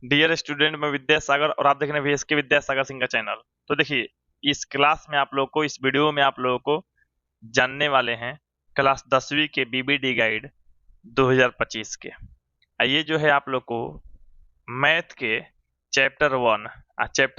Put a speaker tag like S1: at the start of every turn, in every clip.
S1: Dear student, मैं विद्यासागर और आप देख रहे हैं VSK विद्यासागर सिंह का चैनल। तो देखिए, इस क्लास में आप लोग को, इस वीडियो में आप लोगों को जानने वाले हैं क्लास 10वीं के BBD गाइड 2025 के। ये जो है आप लोग को मैथ के चैप्टर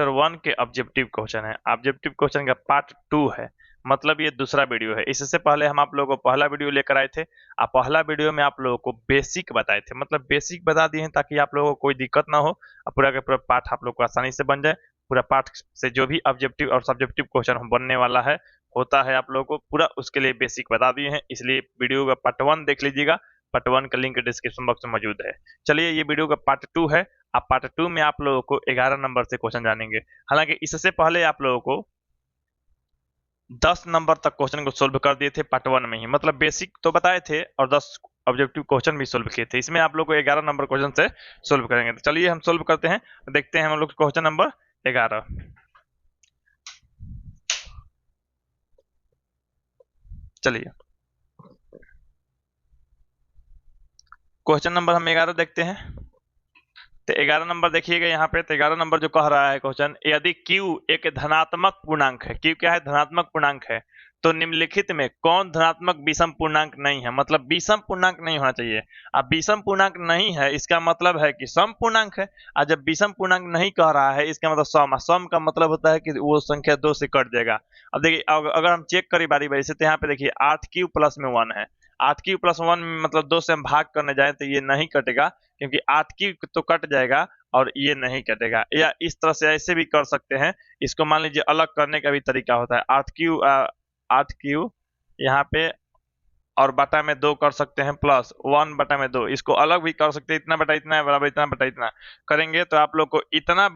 S1: 1 के ऑब्जेक्टिव क्वेश्चन है। ऑब्जेक्टिव क्वेश्चन का पार्ट 2 है, मतलब ये दूसरा वीडियो है। इससे पहले हम आप लोगों को पहला वीडियो लेकर आए थे। पहला वीडियो में आप लोगों को बेसिक बताए थे, मतलब बेसिक बता दिए हैं ताकि आप लोगों को कोई दिक्कत ना हो और पूरा का पूरा पाठ आप लोग को आसानी से बन जाए। पूरा पाठ से जो भी ऑब्जेक्टिव और सब्जेक्टिव क्वेश्चन बनने वाला है होता है आप लोगों को पूरा, उसके लिए बेसिक बता दिए हैं। इसलिए वीडियो का पार्ट 1 देख लीजिएगा। पार्ट 1 का लिंक डिस्क्रिप्शन बॉक्स में मौजूद है। चलिए, ये वीडियो का पार्ट 2 है। आप पार्ट 2 में आप लोगों को 11 नंबर से क्वेश्चन जानेंगे। हालांकि इससे पहले आप लोगों को 10 नंबर तक क्वेश्चन को सोल्व कर दिए थे पार्ट 1 में ही, मतलब बेसिक तो बताए थे और 10 ऑब्जेक्टिव क्वेश्चन भी सोल्व किए थे। इसमें आप लोग को 11 नंबर क्वेश्चन से सोल्व करेंगे। तो चलिए हम सोल्व करते हैं, देखते हैं हम लोग क्वेश्चन नंबर 11। चलिए, क्वेश्चन नंबर हम 11 देखते हैं। तो 11 नंबर देखिएगा यहाँ पे। तो 11 नंबर जो कह रहा है क्वेश्चन, यदि Q एक धनात्मक पूर्णांक है, Q क्या है? धनात्मक पूर्णांक है, तो निम्नलिखित में कौन धनात्मक विषम पूर्णांक नहीं है? मतलब विषम पूर्णांक नहीं होना चाहिए। अब विषम पूर्णांक नहीं है, इसका मतलब है कि सम पूर्णांक है। और जब विषम पूर्णांक नहीं कह रहा है, इसका मतलब सम। सम का मतलब होता है कि वो संख्या 2 से कट जाएगा। अब देखिए, अगर हम चेक करें बारी बारी से, तो यहाँ पे देखिए 8Q प्लस में 1 है। 8Q प्लस 1 मतलब 2 से हम भाग करने जाए तो ये नहीं कटेगा, क्योंकि 8Q तो कट जाएगा और ये नहीं कटेगा। या इस तरह से ऐसे भी कर सकते हैं। इसको मान लीजिए अलग करने का भी तरीका होता है। 8Q यहाँ पे और बटा में 2 कर सकते हैं, प्लस 1 बटा में 2। इसको अलग भी कर सकते हैं, इतना बटा इतना बराबर इतना बटा इतना करेंगे तो आप लोग को इतना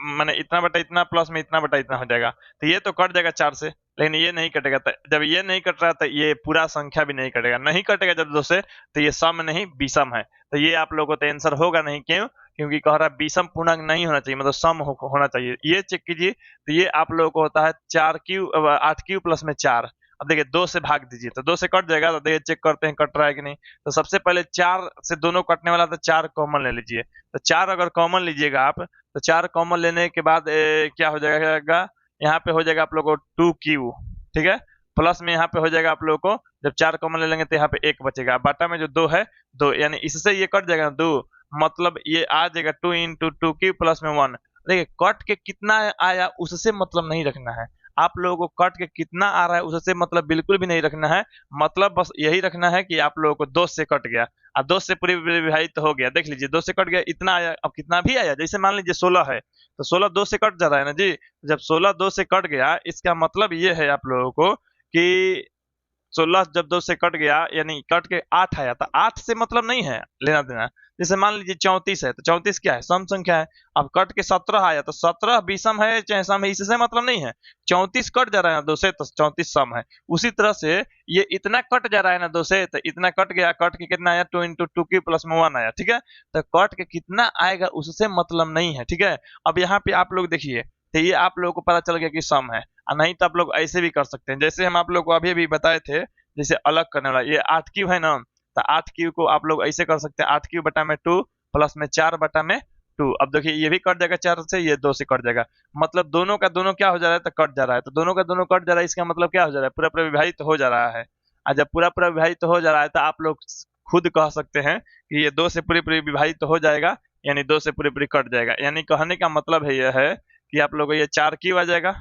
S1: माने इतना बटा इतना प्लस में इतना बटा इतना हो जाएगा। तो ये तो कट जाएगा 4 से, लेकिन ये नहीं कटेगा। तो जब ये नहीं कट रहा तो ये पूरा संख्या भी नहीं कटेगा। नहीं कटेगा जब 2 से, तो ये सम नहीं विषम है। तो ये आप लोगों को तो आंसर होगा नहीं। क्यों? क्योंकि कह रहा है विषम पूर्णांक नहीं होना चाहिए, मतलब सम होना चाहिए। ये चेक कीजिए, तो ये आप लोगों को होता है 8Q प्लस में 4। अब देखिए 2 से भाग दीजिए तो 2 से कट जाएगा। तो देखिए चेक करते हैं कट रहा है कि नहीं। तो सबसे पहले 4 से दोनों कटने वाला, तो 4 कॉमन ले लीजिए। तो 4 अगर कॉमन लीजिएगा आप, तो 4 कॉमन लेने के बाद क्या हो जाएगा? यहाँ पे हो जाएगा आप लोग को 2Q, ठीक है। प्लस में यहाँ पे हो जाएगा आप लोग को, जब 4 कॉमन ले लेंगे तो यहाँ पे 1 बचेगा। बाटा में जो 2 है 2, यानी इससे ये कट जाएगा 2, मतलब ये आ जाएगा 2 इंटू 2Q प्लस में 1। देखिए कट के कितना आया उससे मतलब नहीं रखना है। आप लोगों को कट के कितना आ रहा है उससे मतलब बिल्कुल भी नहीं रखना है। मतलब बस यही रखना है कि आप लोगों को 2 से कट गया और 2 से पूरी विभाजित हो गया। देख लीजिए 2 से कट गया, इतना आया। अब कितना भी आया, जैसे मान लीजिए 16 है, तो 16 2 से कट जा रहा है ना जी। जब 16 2 से कट गया, इसका मतलब ये है आप लोगों को कि 16 जब 2 से कट गया, यानी कट के 8 आया, तो 8 से मतलब नहीं है लेना देना। जैसे मान लीजिए 34 है, तो 34 क्या है? सम संख्या है। अब कट के 17 आया, तो 17 विषम है चाहे सम है, इससे मतलब नहीं है। 34 कट जा रहा है ना 2 से, तो 34 सम है। उसी तरह से ये इतना कट जा रहा है ना 2 से, तो इतना कट गया। कट के कितना आया? 2 इंटू 2Q प्लस में 1 आया, ठीक है। तो कट के कितना आएगा उससे मतलब नहीं है, ठीक है। अब यहाँ पे आप लोग देखिए, तो ये आप लोगों को पता चल गया कि सम है। नहीं तो आप लोग ऐसे भी कर सकते हैं, जैसे हम आप लोग को अभी अभी बताए थे। जैसे अलग करने वाला, ये 8Q है ना, तो 8Q को आप लोग ऐसे कर सकते हैं, 8Q बटा में 2 प्लस में 4 बटा में 2। अब देखिए ये भी कट जाएगा 4 से, ये 2 से कट जाएगा। मतलब दोनों का दोनों क्या हो जा रहा है? तो कट जा रहा है। तो दोनों का दोनों कट जा रहा है, इसका मतलब क्या हो जा रहा है? पूरा पूरा विभाजित हो जा रहा है। और जब पूरा पूरा विभाजित हो जा रहा है, तो आप लोग खुद कह सकते हैं कि ये 2 से पूरी पूरी विभाजित हो जाएगा, यानी 2 से पूरी पूरी कट जाएगा। यानी कहने का मतलब है यह है कि आप लोगों को ये 4Q आ जाएगा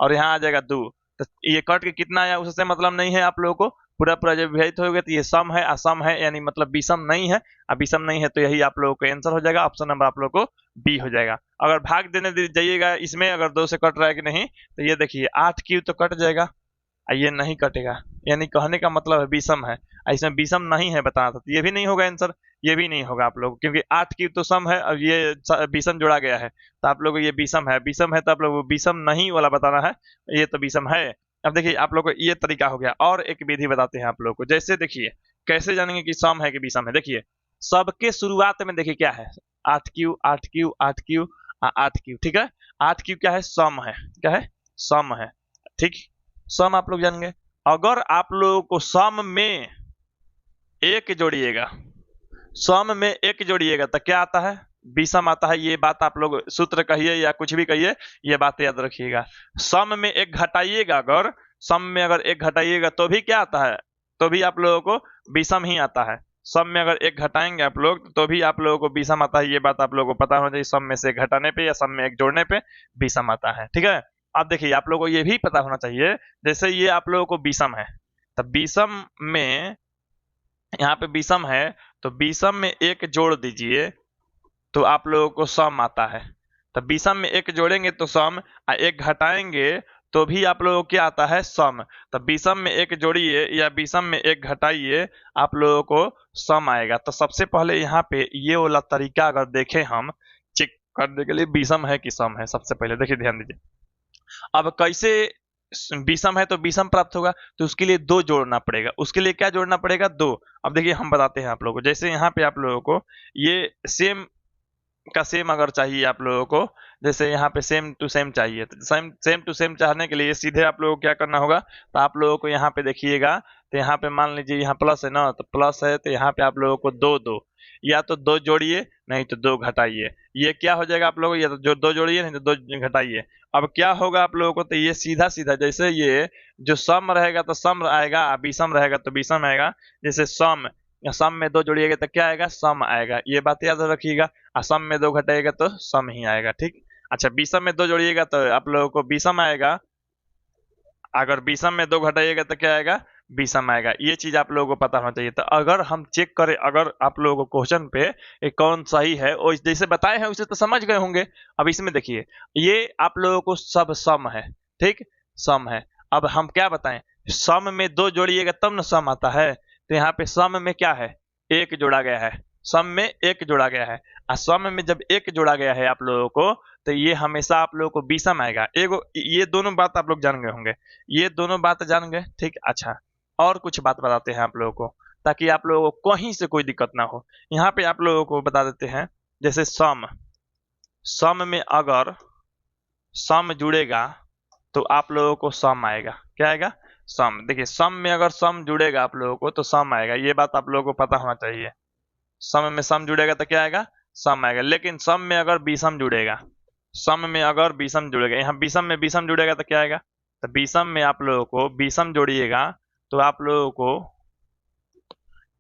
S1: और यहाँ आ जाएगा 2। तो ये कट के कितना आया उससे मतलब नहीं है आप लोगों को। पूरा पूरा जब विभाजित हो गया तो ये सम है, असम है, यानी मतलब विषम नहीं है। अब विषम नहीं है तो यही आप लोगों को आंसर हो जाएगा। ऑप्शन नंबर आप लोगों को बी हो जाएगा। अगर भाग देने जाइएगा इसमें, अगर 2 से कट रहा है कि नहीं, तो ये देखिए 8Q तो कट जाएगा और ये नहीं कटेगा, यानी कहने का मतलब है विषम है। इसमें विषम नहीं है बताना था, तो ये भी नहीं होगा आंसर। ये भी नहीं होगा आप लोग, क्योंकि 8Q तो सम है और ये विषम जोड़ा गया है। तो आप लोग को ये विषम है, विषम है तो आप लोग विषम नहीं वाला बताना है। ये तो विषम है। अब देखिए आप लोग को ये तरीका हो गया। और एक विधि बताते हैं आप लोग को। जैसे देखिए कैसे जानेंगे कि सम है कि विषम है। देखिए सबके शुरुआत में देखिए क्या है? 8Q 8Q 8Q 8Q, ठीक है। 8Q क्या है? सम है। क्या है? सम है, ठीक। सम आप लोग जानेंगे। अगर आप लोगों को सम में एक जोड़िएगा, सम में एक जोड़िएगा तो क्या आता है? विषम आता है, ये बात आप लोग सूत्र कहिए या कुछ भी कहिए, ये बात याद रखिएगा। सम में एक घटाइएगा, अगर सम में अगर एक घटाइएगा तो भी क्या आता है, तो भी आप लोगों को विषम ही आता है। सम में अगर एक घटाएंगे आप लोग तो भी आप लोगों को विषम आता है, ये बात आप लोगों को पता होना चाहिए। सम में से एक घटाने पे या सम में एक जोड़ने पे विषम आता है, ठीक है। अब देखिए आप लोगों को ये भी पता होना चाहिए, जैसे ये आप लोगों को विषम है, तब विषम में यहाँ पे विषम है तो विषम में एक जोड़ दीजिए तो आप लोगों को सम आता है। तो विषम में एक जोड़ेंगे तो सम, एक घटाएंगे तो भी आप लोगों को क्या आता है, सम। तो विषम में एक जोड़िए या विषम में एक घटाइए, आप लोगों को सम आएगा। तो सबसे पहले यहाँ पे ये वाला तरीका अगर देखें हम चेक करने के लिए विषम है कि सम है, सबसे पहले देखिए ध्यान दीजिए। अब कैसे विषम है तो विषम प्राप्त होगा, तो उसके लिए दो जोड़ना पड़ेगा। उसके लिए क्या जोड़ना पड़ेगा, दो। अब देखिए हम बताते हैं आप लोगों को, जैसे यहाँ पे आप लोगों को ये सेम का सेम अगर चाहिए आप लोगों को, जैसे यहाँ पे सेम टू सेम चाहिए, तो सेम टू सेम चाहने के लिए सीधे आप लोगों को क्या करना होगा, तो आप लोगों को यहाँ पे देखिएगा, तो यहाँ पे मान लीजिए यहाँ प्लस है ना, तो प्लस है तो यहाँ पे आप लोगों को दो दो, या तो दो जोड़िए नहीं तो दो घटाइए। ये क्या हो जाएगा आप लोगों को, या तो जो दो जोड़िए नहीं तो दो घटाइए। अब क्या होगा आप लोगों को, तो ये सीधा सीधा जैसे ये जो सम रहेगा तो सम आएगा, विषम रहेगा तो विषम आएगा। जैसे सम, सम में दो जोड़िएगा तो क्या आएगा, सम आएगा, ये बात याद रखिएगा। सम में दो घटाइएगा तो सम ही आएगा, ठीक। अच्छा विषम में दो जोड़िएगा तो आप लोगों को विषम आएगा, अगर विषम में दो घटाइएगा तो क्या आएगा, विषम आएगा। ये चीज आप लोगों को पता होना चाहिए। तो अगर हम चेक करें, अगर आप लोगों को क्वेश्चन पे ये कौन सही है और जैसे बताए हैं उसे तो समझ गए होंगे। अब इसमें देखिए ये आप लोगों को सब सम है, ठीक, सम है। अब हम क्या बताएं, सम में दो जोड़िएगा तब ना सम आता है, तो यहाँ पे सम में क्या है, एक जोड़ा गया है, सम में एक जोड़ा गया है। सम में जब एक जोड़ा गया है आप लोगों को, तो ये हमेशा आप लोगों को विषम आएगा। एगो ये दोनों बात आप लोग जान गए होंगे, ये दोनों बात जान गए, ठीक। अच्छा और कुछ बात बताते हैं आप लोगों को, ताकि आप लोगों को कहीं से कोई दिक्कत ना हो। यहाँ पे आप लोगों को बता देते हैं, जैसे सम, सम में अगर सम जुड़ेगा तो आप लोगों को सम आएगा, क्या आएगा, सम। देखिए सम में अगर सम जुड़ेगा आप लोगों को तो सम आएगा, ये बात आप लोगों को पता होना चाहिए। सम में सम जुड़ेगा तो क्या आएगा, सम आएगा। लेकिन सम में अगर विषम जुड़ेगा, सम में अगर विषम जुड़ेगा, यहाँ विषम में विषम जुड़ेगा तो क्या आएगा, तो विषम में आप लोगों को विषम जोड़िएगा तो आप लोगों को,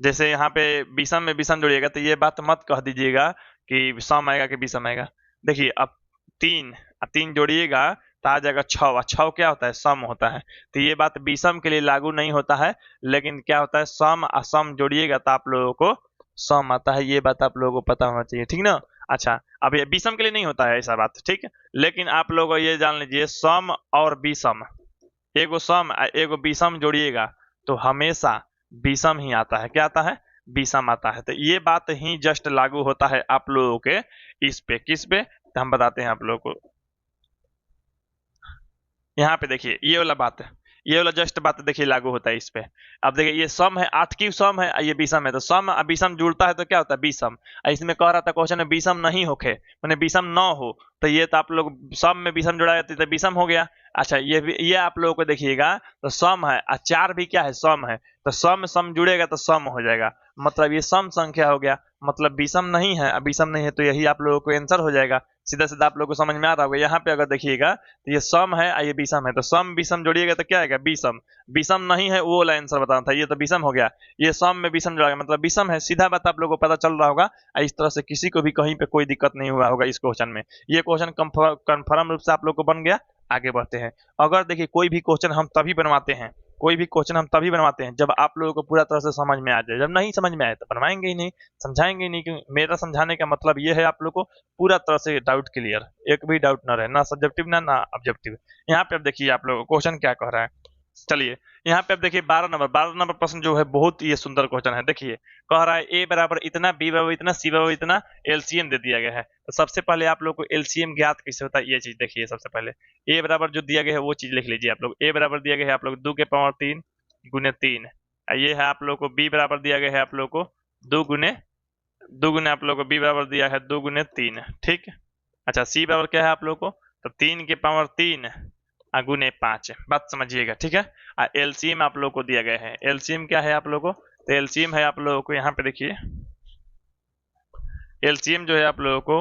S1: जैसे यहाँ पे विषम में विषम जोड़िएगा तो ये बात मत कह दीजिएगा कि सम आएगा कि विषम आएगा। देखिए अब तीन तीन जोड़िएगा तो आ जाएगा छः, छः क्या होता है, सम होता है। तो ये बात विषम के लिए लागू नहीं होता है, लेकिन क्या होता है, सम असम जोड़िएगा तो आप लोगों को सम आता है, ये बात आप लोगों को पता होना चाहिए, ठीक ना। अच्छा अब ये विषम के लिए नहीं होता है ऐसा बात, ठीक। लेकिन आप लोग ये जान लीजिए सम और विषम, एगो सम एगो विषम जोड़िएगा तो हमेशा विषम ही आता है, क्या आता है, विषम आता है। तो ये बात ही जस्ट लागू होता है आप लोगों के इस पे, किस पे, तो हम बताते हैं आप लोगों को। यहाँ पे देखिए ये वाला बात है, ये वाला जस्ट बात देखिए लागू होता है इस पे। अब देखिए ये सम है, 8 की सम है, ये विषम है, तो सम विषम जुड़ता है तो क्या होता है, विषम। इसमें कह रहा था क्वेश्चन में विषम नहीं होके, मैंने विषम न हो, तो ये तो आप लोग सम में विषम जुड़ा जाती तो विषम हो गया। अच्छा ये आप लोगों को देखिएगा तो सम है, 4 भी क्या है, सम है, तो सम सम जुड़ेगा तो सम हो जाएगा, मतलब ये सम संख्या हो गया, मतलब विषम नहीं है। अब विषम नहीं है तो यही आप लोगों को आंसर हो जाएगा, सीधा सीधा आप लोगों को समझ में आ रहा होगा। यहाँ पे अगर देखिएगा तो ये सम है, ये विषम है, तो सम विषम जोड़िएगा तो क्या आएगा, विषम। विषम नहीं है वो वाला आंसर बताना था, ये तो विषम हो गया, ये सम में विषम जोड़ा गया मतलब विषम है, सीधा बात आप लोगों को पता चल रहा होगा। इस तरह से किसी को भी कहीं पे कोई दिक्कत नहीं हुआ होगा इस क्वेश्चन में। ये क्वेश्चन कंफर्म रूप से आप लोग को बन गया। आगे बढ़ते हैं। अगर देखिए कोई भी क्वेश्चन हम तभी बनवाते हैं, कोई भी क्वेश्चन हम तभी बनवाते हैं जब आप लोगों को पूरा तरह से समझ में आ जाए। जब नहीं समझ में आए तो बनवाएंगे ही नहीं, समझाएंगे ही नहीं, क्योंकि मेरा समझाने का मतलब ये है आप लोग को पूरा तरह से डाउट क्लियर, एक भी डाउट ना रहे, ना सब्जेक्टिव ना ऑब्जेक्टिव। यहाँ पे अब देखिए आप लोग क्वेश्चन क्या कह रहा है। चलिए यहाँ पे अब देखिए 12 नंबर प्रश्न जो है बहुत ही सुंदर क्वेश्चन है। देखिए कह रहा है ए बराबर इतना, बी बराबर इतना, सी बराबर इतना, एलसीएम दे दिया गया है। तो सबसे पहले आप लोग को एलसीएम ज्ञात कैसे होता है ये चीज देखिए। सबसे पहले ए बराबर जो दिया गया है वो चीज लिख लीजिए आप लोग। ए बराबर दिया गया है आप लोग 2 के पावर 3 गुने 3। ये है आप लोग को बी बराबर दिया गया है आप लोग को 2 गुने आप लोग को बी बराबर दिया है 2 गुने 3, ठीक। अच्छा सी बराबर क्या है आप लोग को, तो 3 के पावर 3 गुने 5, बात समझिएगा, ठीक है। एलसीएम आप लोग को दिया गया है। एलसीएम क्या है आप लोग को, तो एलसीएम है आप लोगों को यहाँ पे देखिए एलसीएम जो है आप लोगों को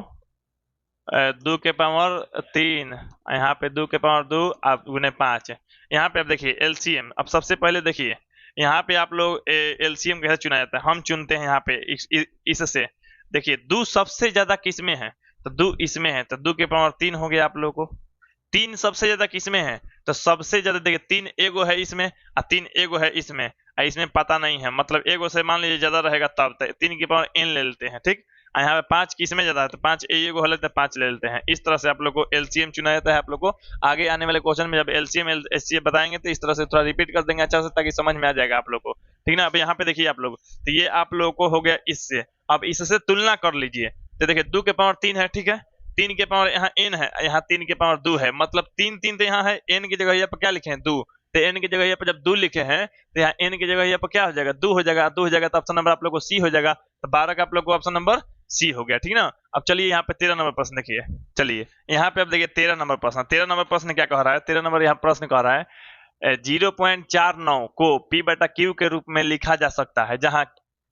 S1: 2 के पावर 3, यहाँ पे 2 के पावर 2 आप गुने 5। यहाँ पे आप देखिए एलसीएम। अब सबसे पहले देखिए यहाँ पे आप लोग एलसीएम कैसे चुना जाता है, हम चुनते हैं यहाँ पे इससे। देखिए 2 सबसे ज्यादा किसमें है, तो 2 इसमें है, तो 2 के पावर 3 हो गया आप लोगों को। 3 सबसे ज्यादा किसमें है, तो सबसे ज्यादा देखिए 3 एगो है इसमें और 3 एगो है इसमें, इसमें पता नहीं है, मतलब एगो से मान लीजिए ज्यादा रहेगा तब 3 की पावर n ले लेते हैं, ठीक। यहाँ पे 5 किसमें ज्यादा है, तो 5 एगो है तो 5 ले लेते हैं। इस तरह से आप लोग को एलसीएम चुना जाता है। आप लोग को आगे आने वाले क्वेश्चन में जब एलसीएम एचसीएफ बताएंगे तो इस तरह से थोड़ा रिपीट कर देंगे अच्छा से, ताकि समझ में आ जाएगा आप लोग को, ठीक ना। अब यहाँ पे देखिए आप लोग, तो ये आप लोगों को हो गया इससे। अब इससे तुलना कर लीजिए, तो देखिए 2 के पावर 3 है, ठीक है, 3 के पावर यहाँ n है, यहाँ 3 के पावर 2 है, मतलब 3 3 तो यहाँ है, n की जगह यहाँ पर क्या लिखे हैं 2, तो n की जगह यहाँ पर जब 2 लिखे हैं तो यहाँ n की जगह यहाँ पर क्या हो जाएगा 2 हो जाएगा, 2 हो जाएगा तो ऑप्शन नंबर आप लोग को सी हो जाएगा। तो 12 का आप लोग को ऑप्शन नंबर सी हो गया, ठीक ना। अब चलिए यहाँ पे 13 नंबर प्रश्न देखिए। चलिए यहाँ पे अब देखिए 13 नंबर प्रश्न, 13 नंबर प्रश्न क्या कह रहा है, 13 नंबर यहाँ प्रश्न कह रहा है 0.49 को पी बटा क्यू के रूप में लिखा जा सकता है, जहां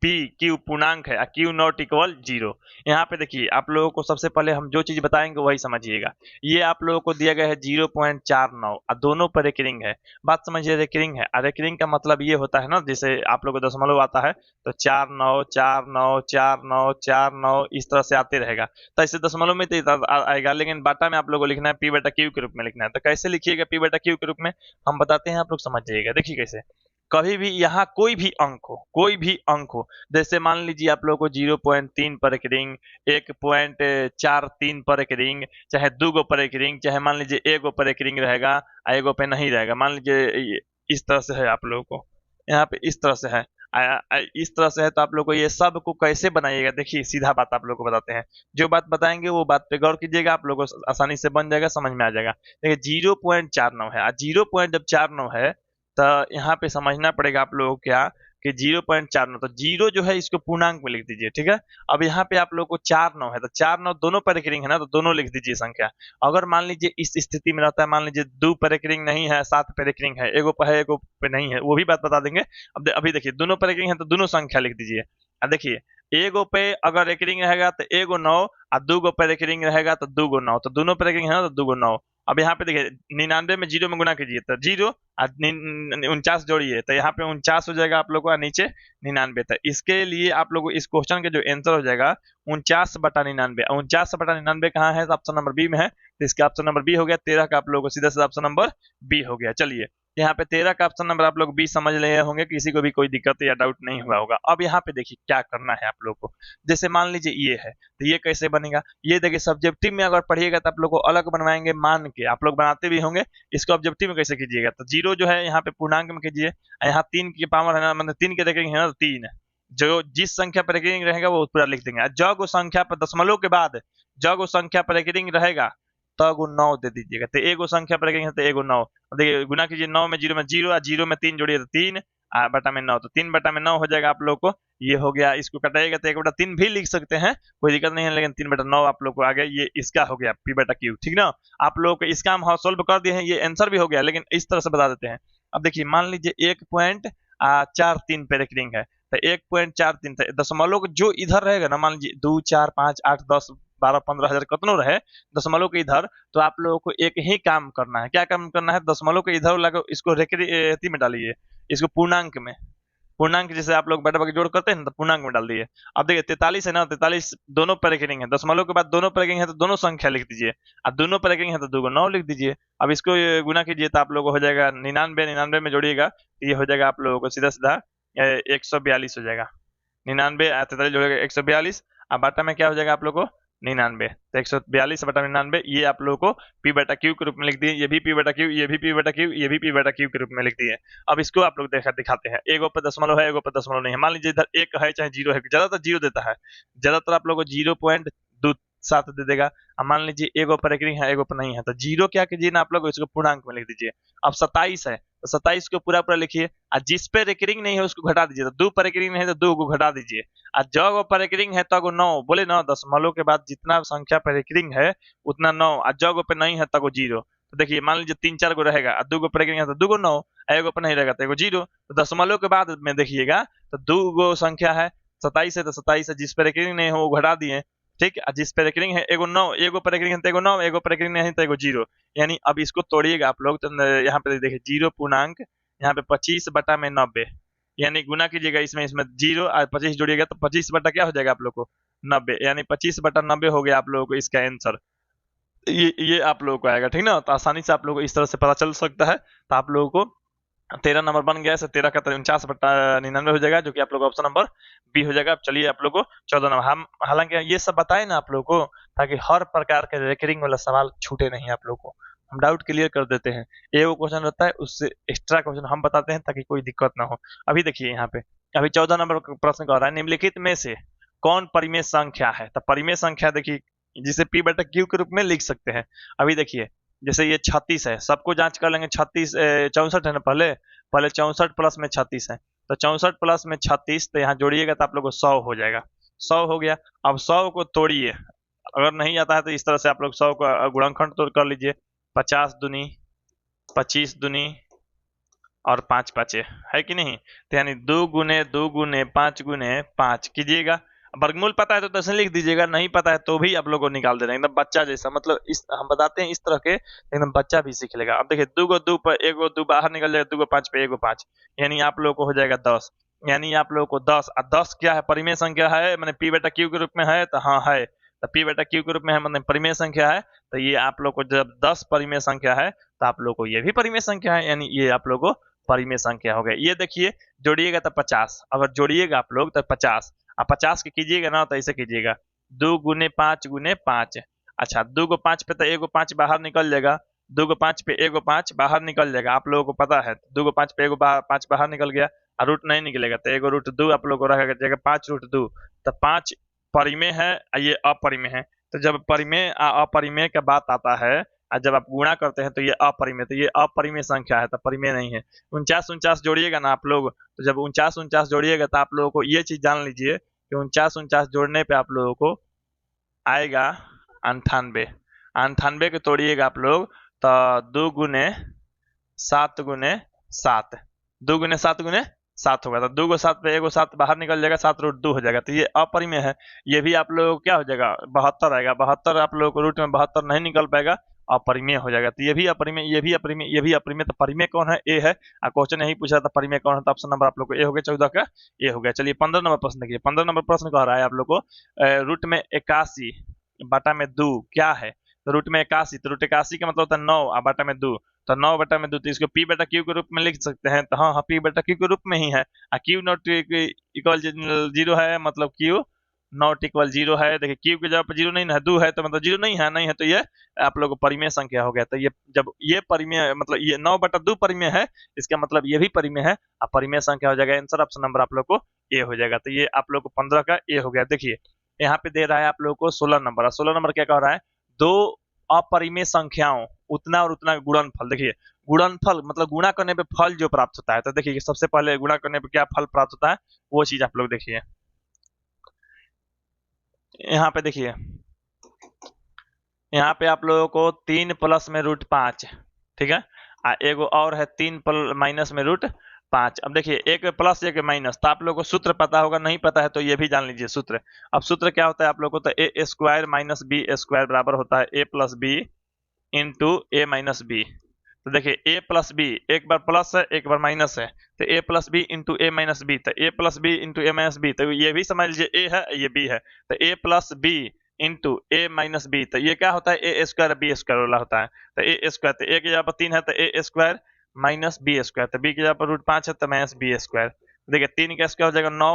S1: पी क्यू पूर्णांक है, क्यू नॉट इक्वल 0। यहाँ पे देखिए आप लोगों को सबसे पहले हम जो चीज बताएंगे वही समझिएगा। ये आप लोगों को दिया गया है 0.49 और दोनों पर एक रिंग है। बात समझिए, रेकरिंग है, और रेकरिंग का मतलब ये होता है ना, जैसे आप लोग को दशमलव आता है तो 4 9 4 9 4 9 4 9 इस तरह से आते रहेगा, तो ऐसे दशमलव में तो आएगा, लेकिन बाटा में आप लोगों को लिखना है पी बटा क्यू के रूप में लिखना है। तो कैसे लिखिएगा पी बटा क्यू के रूप में, हम बताते हैं, आप लोग समझ जाइएगा। देखिए कैसे, कभी भी यहाँ कोई भी अंक हो, कोई भी अंक हो, जैसे मान लीजिए आप लोगों को 0.3 पर एक रिंग, 1.43 पर एक रिंग, चाहे 2 गो पर एक रिंग, चाहे मान लीजिए 1 गो पर एक रिंग रहेगा, एगो पे नहीं रहेगा, मान लीजिए इस तरह से है आप लोगों को, यहाँ पे इस तरह से है, इस तरह से है, तो आप लोग को ये सब को कैसे बनाइएगा, देखिए सीधा बात आप लोग को बताते हैं, जो बात बताएंगे वो बात पे गौर कीजिएगा, आप लोग को आसानी से बन जाएगा, समझ में आ जाएगा। देखिए 0.49 है, 0.49 है, तो यहाँ पे समझना पड़ेगा आप लोगों को क्या, कि 0.49, तो 0 जो है इसको पूर्णांक में लिख दीजिए, ठीक है। अब यहाँ पे आप लोगों को 4 9 है, तो 4 9 दोनों पर एक रिंग है ना, तो दोनों लिख दीजिए संख्या। अगर मान लीजिए इस स्थिति में रहता है, मान लीजिए 2 पर एक रिंग नहीं है, 7 पर एक रिंग है, एगो पर है एगो पे नहीं है, वो भी बात बता देंगे। अब अभी देखिए दोनों पर एक रिंग है तो दोनों संख्या लिख दीजिए। अब देखिए एगो पे अगर एक रिंग रहेगा तो एगो 9, और 2 गो पर एक रिंग रहेगा तो 2 गो 9, तो दोनों पर एक रिंग है ना तो 2 गो 9। अब यहाँ पे देखिए 99 में 0 में गुना कीजिए तो 0, 49 जोड़िए तो यहाँ पे 49 हो जाएगा आप लोग को, नीचे 99। तो इसके लिए आप लोग इस क्वेश्चन के जो आंसर हो जाएगा 49/99। 49/99 कहाँ है, तो ऑप्शन नंबर बी में है, तो इसका ऑप्शन नंबर बी हो गया। 13 का आप लोग को सीधा सीधा ऑप्शन नंबर बी हो गया। चलिए यहाँ पे 13 का ऑप्शन नंबर आप लोग बी समझ लिए होंगे, किसी को भी कोई दिक्कत या डाउट नहीं हुआ होगा। अब यहाँ पे देखिए क्या करना है आप लोग को, जैसे मान लीजिए ये है, तो ये कैसे बनेगा, ये देखिए सब्जेक्टिव में अगर पढ़िएगा तो आप लोग को अलग बनवाएंगे मान के, आप लोग बनाते भी होंगे, इसको ऑब्जेक्टिव में कैसे कीजिएगा, तो 0 जो है यहाँ पे पूर्णांक में कीजिए, यहाँ 3 की पावर है ना, मतलब 3 के रेकरिंग है ना, तो 3 जो जिस संख्या पर रेकरिंग रहेगा वो पूरा लिख देंगे। जब संख्या पर दशमलव के बाद जब संख्या पर रेकरिंग रहेगा तब 9 दे दीजिएगा, तो एगो संख्या पर रेकरिंग है तो एगो 9, देखिए गुना कीजिए 9 में 0 में 0, और 0 में 3 जोड़िए तो 3 बटा में 9, तो 3/9 हो जाएगा आप लोग को। ये हो गया, इसको कटाइएगा तो 1/3 भी लिख सकते हैं, कोई दिक्कत नहीं है, लेकिन 3/9 आप लोग को आ गया, ये इसका हो गया पी बटा क्यू, ठीक ना। आप लोग को इसका हम सोल्व कर दिए हैं, ये आंसर भी हो गया, लेकिन इस तरह से बता देते हैं। अब देखिए मान लीजिए 1.43 पे रेकरिंग है, तो 1.43 दशमलव जो इधर रहेगा ना, मान लीजिए 2 4 5 8 10 12 15 हजार कतनो रहे दशमलव के इधर, तो आप लोगों को एक ही काम करना है। क्या काम करना है, दशमलव के इधर लगा इसको रेकरी में डालिए, इसको पूर्णांक में, पूर्णांक जैसे आप लोग बटा बटा जोड़ करते हैं ना, तो पूर्णांक में डाल दिए। अब देखिए 43 है ना, 43 दोनों पर रेकरिंग है, दशमलव के बाद दोनों पर रेकरिंग है तो दोनों संख्या लिख दीजिए, और दोनों पर रेकरिंग है तो 2 को 9 लिख दीजिए। अब इसको गुना कीजिए तो आप लोगों को हो जाएगा 99, 99 में जोड़िएगा ये हो जाएगा आप लोगों को सीधा सीधा 142 हो जाएगा। 99 43 जोड़ेगा 142, अब बाटा में क्या हो जाएगा आप लोग को 99, तो 142/99 ये आप लोगों को पी बटा क्यू के रूप में लिख दिए। ये भी पी बटा क्यू, ये भी पी बटा क्यू, ये भी पी बटा क्यू के रूप में लिख दिए। अब इसको आप लोग दिखाते हैं, एगो पर दशमलव है एगो पर दशमलव नहीं है, मान लीजिए इधर 1 है चाहे 0 है, ज्यादातर 0 देता है, ज्यादातर आप लोग को 0.27 दे देगा। अब मान लीजिए एगो पर रेकरिंग है एगो पर नहीं है, तो 0 क्या कीजिए ना आप लोग इसको पूर्णांक में लिख दीजिए। अब 27 है तो 27 को पूरा पूरा लिखिए, और जिस पे रेकरिंग नहीं है उसको घटा दीजिए, तो 2 पर रेकरिंग नहीं है तो 2 को घटा दीजिए, और जब पर रेकरिंग है तब 9 बोले ना, दशमलव के बाद जितना संख्या पर रेकरिंग है उतना 9, और जब पे नहीं है तब 0। तो देखिए मान लीजिए 3 4 गो रहेगा और 2 गो पर रेकरिंग है तो 2 को 9, एगो पर नहीं रहेगा तो एगो 0। तो दशमलव के बाद में देखिएगा तो 2 गो संख्या है, 27 है तो 27 है, जिस पर रेकरिंग नहीं है वो घटा दिए, ठीक है, जिस पे रेकरिंग है एगो 9, एगो पे रेकरिंग है तो एगो 9, एगो पे रेकरिंग नहीं तो एगो 0। यानी अब इसको तोड़िएगा आप लोग तो यहाँ पे देखिए 0 पूर्णांक यहाँ पे 25/90, यानी गुना कीजिएगा इसमें इसमें 0 और 25 जोड़िएगा तो 25 बटा क्या हो जाएगा आप लोग को 90, यानी 25/90 हो गया आप लोगों को इसका आंसर। ये आप लोगों को आएगा, ठीक ना। तो आसानी से आप लोगों को इस तरह से पता चल सकता है। तो आप लोगों को 13 नंबर बन गया है, 13 का 49/99 हो जाएगा, जो कि आप लोग ऑप्शन नंबर बी हो जाएगा। अब चलिए आप लोग को 14 नंबर, हम हालांकि ये सब बताए ना आप लोग को ताकि हर प्रकार के रेकरिंग वाला सवाल छूटे नहीं आप लोग को, हम डाउट क्लियर कर देते हैं। एक क्वेश्चन रहता है उससे एक्स्ट्रा क्वेश्चन हम बताते हैं ताकि कोई दिक्कत ना हो। अभी देखिए यहाँ पे अभी 14 नंबर प्रश्न कह रहा है निम्नलिखित में से कौन परिमेय संख्या है। तो परिमेय संख्या देखिए जिसे पी बटा क्यू के रूप में लिख सकते हैं। अभी देखिए जैसे ये 36 है, सबको जांच कर लेंगे। 36 64 है ना, पहले पहले 64 प्लस में 36 है, तो 64 प्लस में 36 तो यहाँ जोड़िएगा तो आप लोग को 100 हो जाएगा। 100 हो गया। अब 100 को तोड़िए, अगर नहीं आता है तो इस तरह से आप लोग 100 का गुणनखंड तोड़ कर लीजिए। 50 दूनी 25 दूनी और 5 पाँचे है कि नहीं, तो यानी 2 गुने 2 गुने 5 गुने 5 कीजिएगा। वर्गमूल पता है तो दर्शन लिख दीजिएगा, नहीं पता है तो भी आप लोग को निकाल दे रहे हैं एकदम बच्चा जैसा। मतलब इस हम बताते हैं इस तरह के एकदम बच्चा भी सीख लेगा। अब देखिए 2 को 2 पर 1 को 2 बाहर निकल जाएगा, 2 को 5 पे 1 को 5, यानी आप लोग को हो जाएगा 10। यानी आप लोग को 10 और 10 क्या है, परिमेय संख्या है, मैंने पी बेटा क्यू के रूप में है तो हाँ है, तो पी बेटा क्यू के रूप में है मतलब परिमेय संख्या है। तो ये आप लोग को जब 10 परिमेय संख्या है तो आप लोग को ये भी परिमेय संख्या है, यानी ये आप लोग को परिमेय संख्या हो गया। ये देखिए जोड़िएगा तो 50, अगर जोड़िएगा आप लोग तो 50 और 50 के कीजिएगा ना तो ऐसे कीजिएगा 2 गुने 5 गुने 5। अच्छा 2 को 5 पे तो 1 को 5 बाहर निकल जाएगा, 2 को 5 पे 1 को 5 बाहर निकल जाएगा, आप लोगों को पता है। 2 को 5 पे 1 को 5 बाहर निकल गया और रूट नहीं निकलेगा तो 1 रूट 2 आप लोग को रखा जाएगा 5 रूट 2। तो 5 परिमेय है और ये अपरिमेय है। तो जब परिमेय अपरिमेय का बात आता है और जब आप गुणा करते हैं तो ये अपरिमेय, तो ये अपरिमेय संख्या है तो परिमेय नहीं है। 49 जोड़िएगा ना आप लोग, तो जब 49 जोड़िएगा तो आप लोगों को ये चीज जान लीजिए कि 49 जोड़ने पे आप लोगों को आएगा 98। 98 को तोड़िएगा आप लोग तो 2 गुने 7 गुने 7, 2 गुने 7 गुने 7 होगा, तो 2 को 7 पे 1 को 7 बाहर निकल जाएगा, 7 रूट 2 हो जाएगा। तो ये अपरिमेय है। ये भी आप लोगों को क्या हो जाएगा 72 आएगा, 72 आप लोगों को रूट में 72 नहीं निकल पाएगा, अपरिमेय हो जाएगा। तो ये भी अपरिमेय, ये भी अपरिमेय, ये भी अपरिमेय। तो परिमेय कौन है, ए है। क्वेश्चन यही पूछा था परिमेय कौन है, तो ऑप्शन नंबर आप लोग को ए हो गया, 14 का ए हो गया। चलिए 15 नंबर प्रश्न देखिए। 15 नंबर प्रश्न कह रहा है आप लोग को रूट में 81 बटा में 2 क्या है। तो रूट में 81, तो रूट 81 का मतलब होता है 9 और बटा में 2, तो 9 बटा में 2, तो इसको पी बटा क्यू के रूप में लिख सकते हैं। तो हाँ पी बटा क्यू के रूप में ही है। क्यू नॉट इक्वल 0 है, मतलब क्यू नॉट इक्वल 0 है। देखिए क्यू की जगह पर 0 नहीं है, 2 है तो मतलब 0 नहीं है, नहीं है तो ये आप लोग को परिमेय संख्या हो गया। तो ये जब ये परिमेय मतलब ये 9 बटा 2 परिमेय है, इसका मतलब ये भी परिमेय है और परिमेय संख्या हो जाएगा। आंसर ऑप्शन नंबर आप लोग को ए हो जाएगा। तो ये आप लोग को 15 का ए हो गया। देखिए यहाँ पे दे रहा है आप लोग को 16 नंबर, 16 नंबर क्या कह रहा है, दो अपरिमेय संख्याओं उतना और उतना गुणनफल। देखिए गुणनफल मतलब गुणा करने पे फल जो प्राप्त होता है, तो देखिए सबसे पहले गुणा करने पे क्या फल प्राप्त होता है वो चीज आप लोग देखिए। यहाँ पे देखिए, यहाँ पे आप लोगों को 3 प्लस में रूट 5, ठीक है, एगो और है 3 माइनस में रूट 5। अब देखिए एक प्लस एक माइनस, तो आप लोगों को सूत्र पता होगा, नहीं पता है तो ये भी जान लीजिए सूत्र। अब सूत्र क्या होता है आप लोगों को, तो ए स्क्वायर माइनस बी स्क्वायर बराबर होता है ए प्लस बी इंटू ए माइनस बी। तो देखिए ए प्लस बी, एक बार प्लस है एक बार माइनस है, तो ए प्लस बी इंटू ए माइनस बी, तो ए प्लस बी इंटू ए माइनस बी, तो ये भी समझ लीजिए ए है ये बी है, तो ए प्लस बी इंटू ए माइनस बी, तो ये क्या होता है ए स्क्वायर बी स्क्वायर वाला होता है। तो ए स्क्वायर, तो ए की जगह पर 3 है तो ए स्क्वायर माइनस बी स्क्वायर, तो बी की जगह पर रूट 5 है तो माइनस बी स्क्वायर। देखिए 3 का स्क्वायर हो जाएगा 9,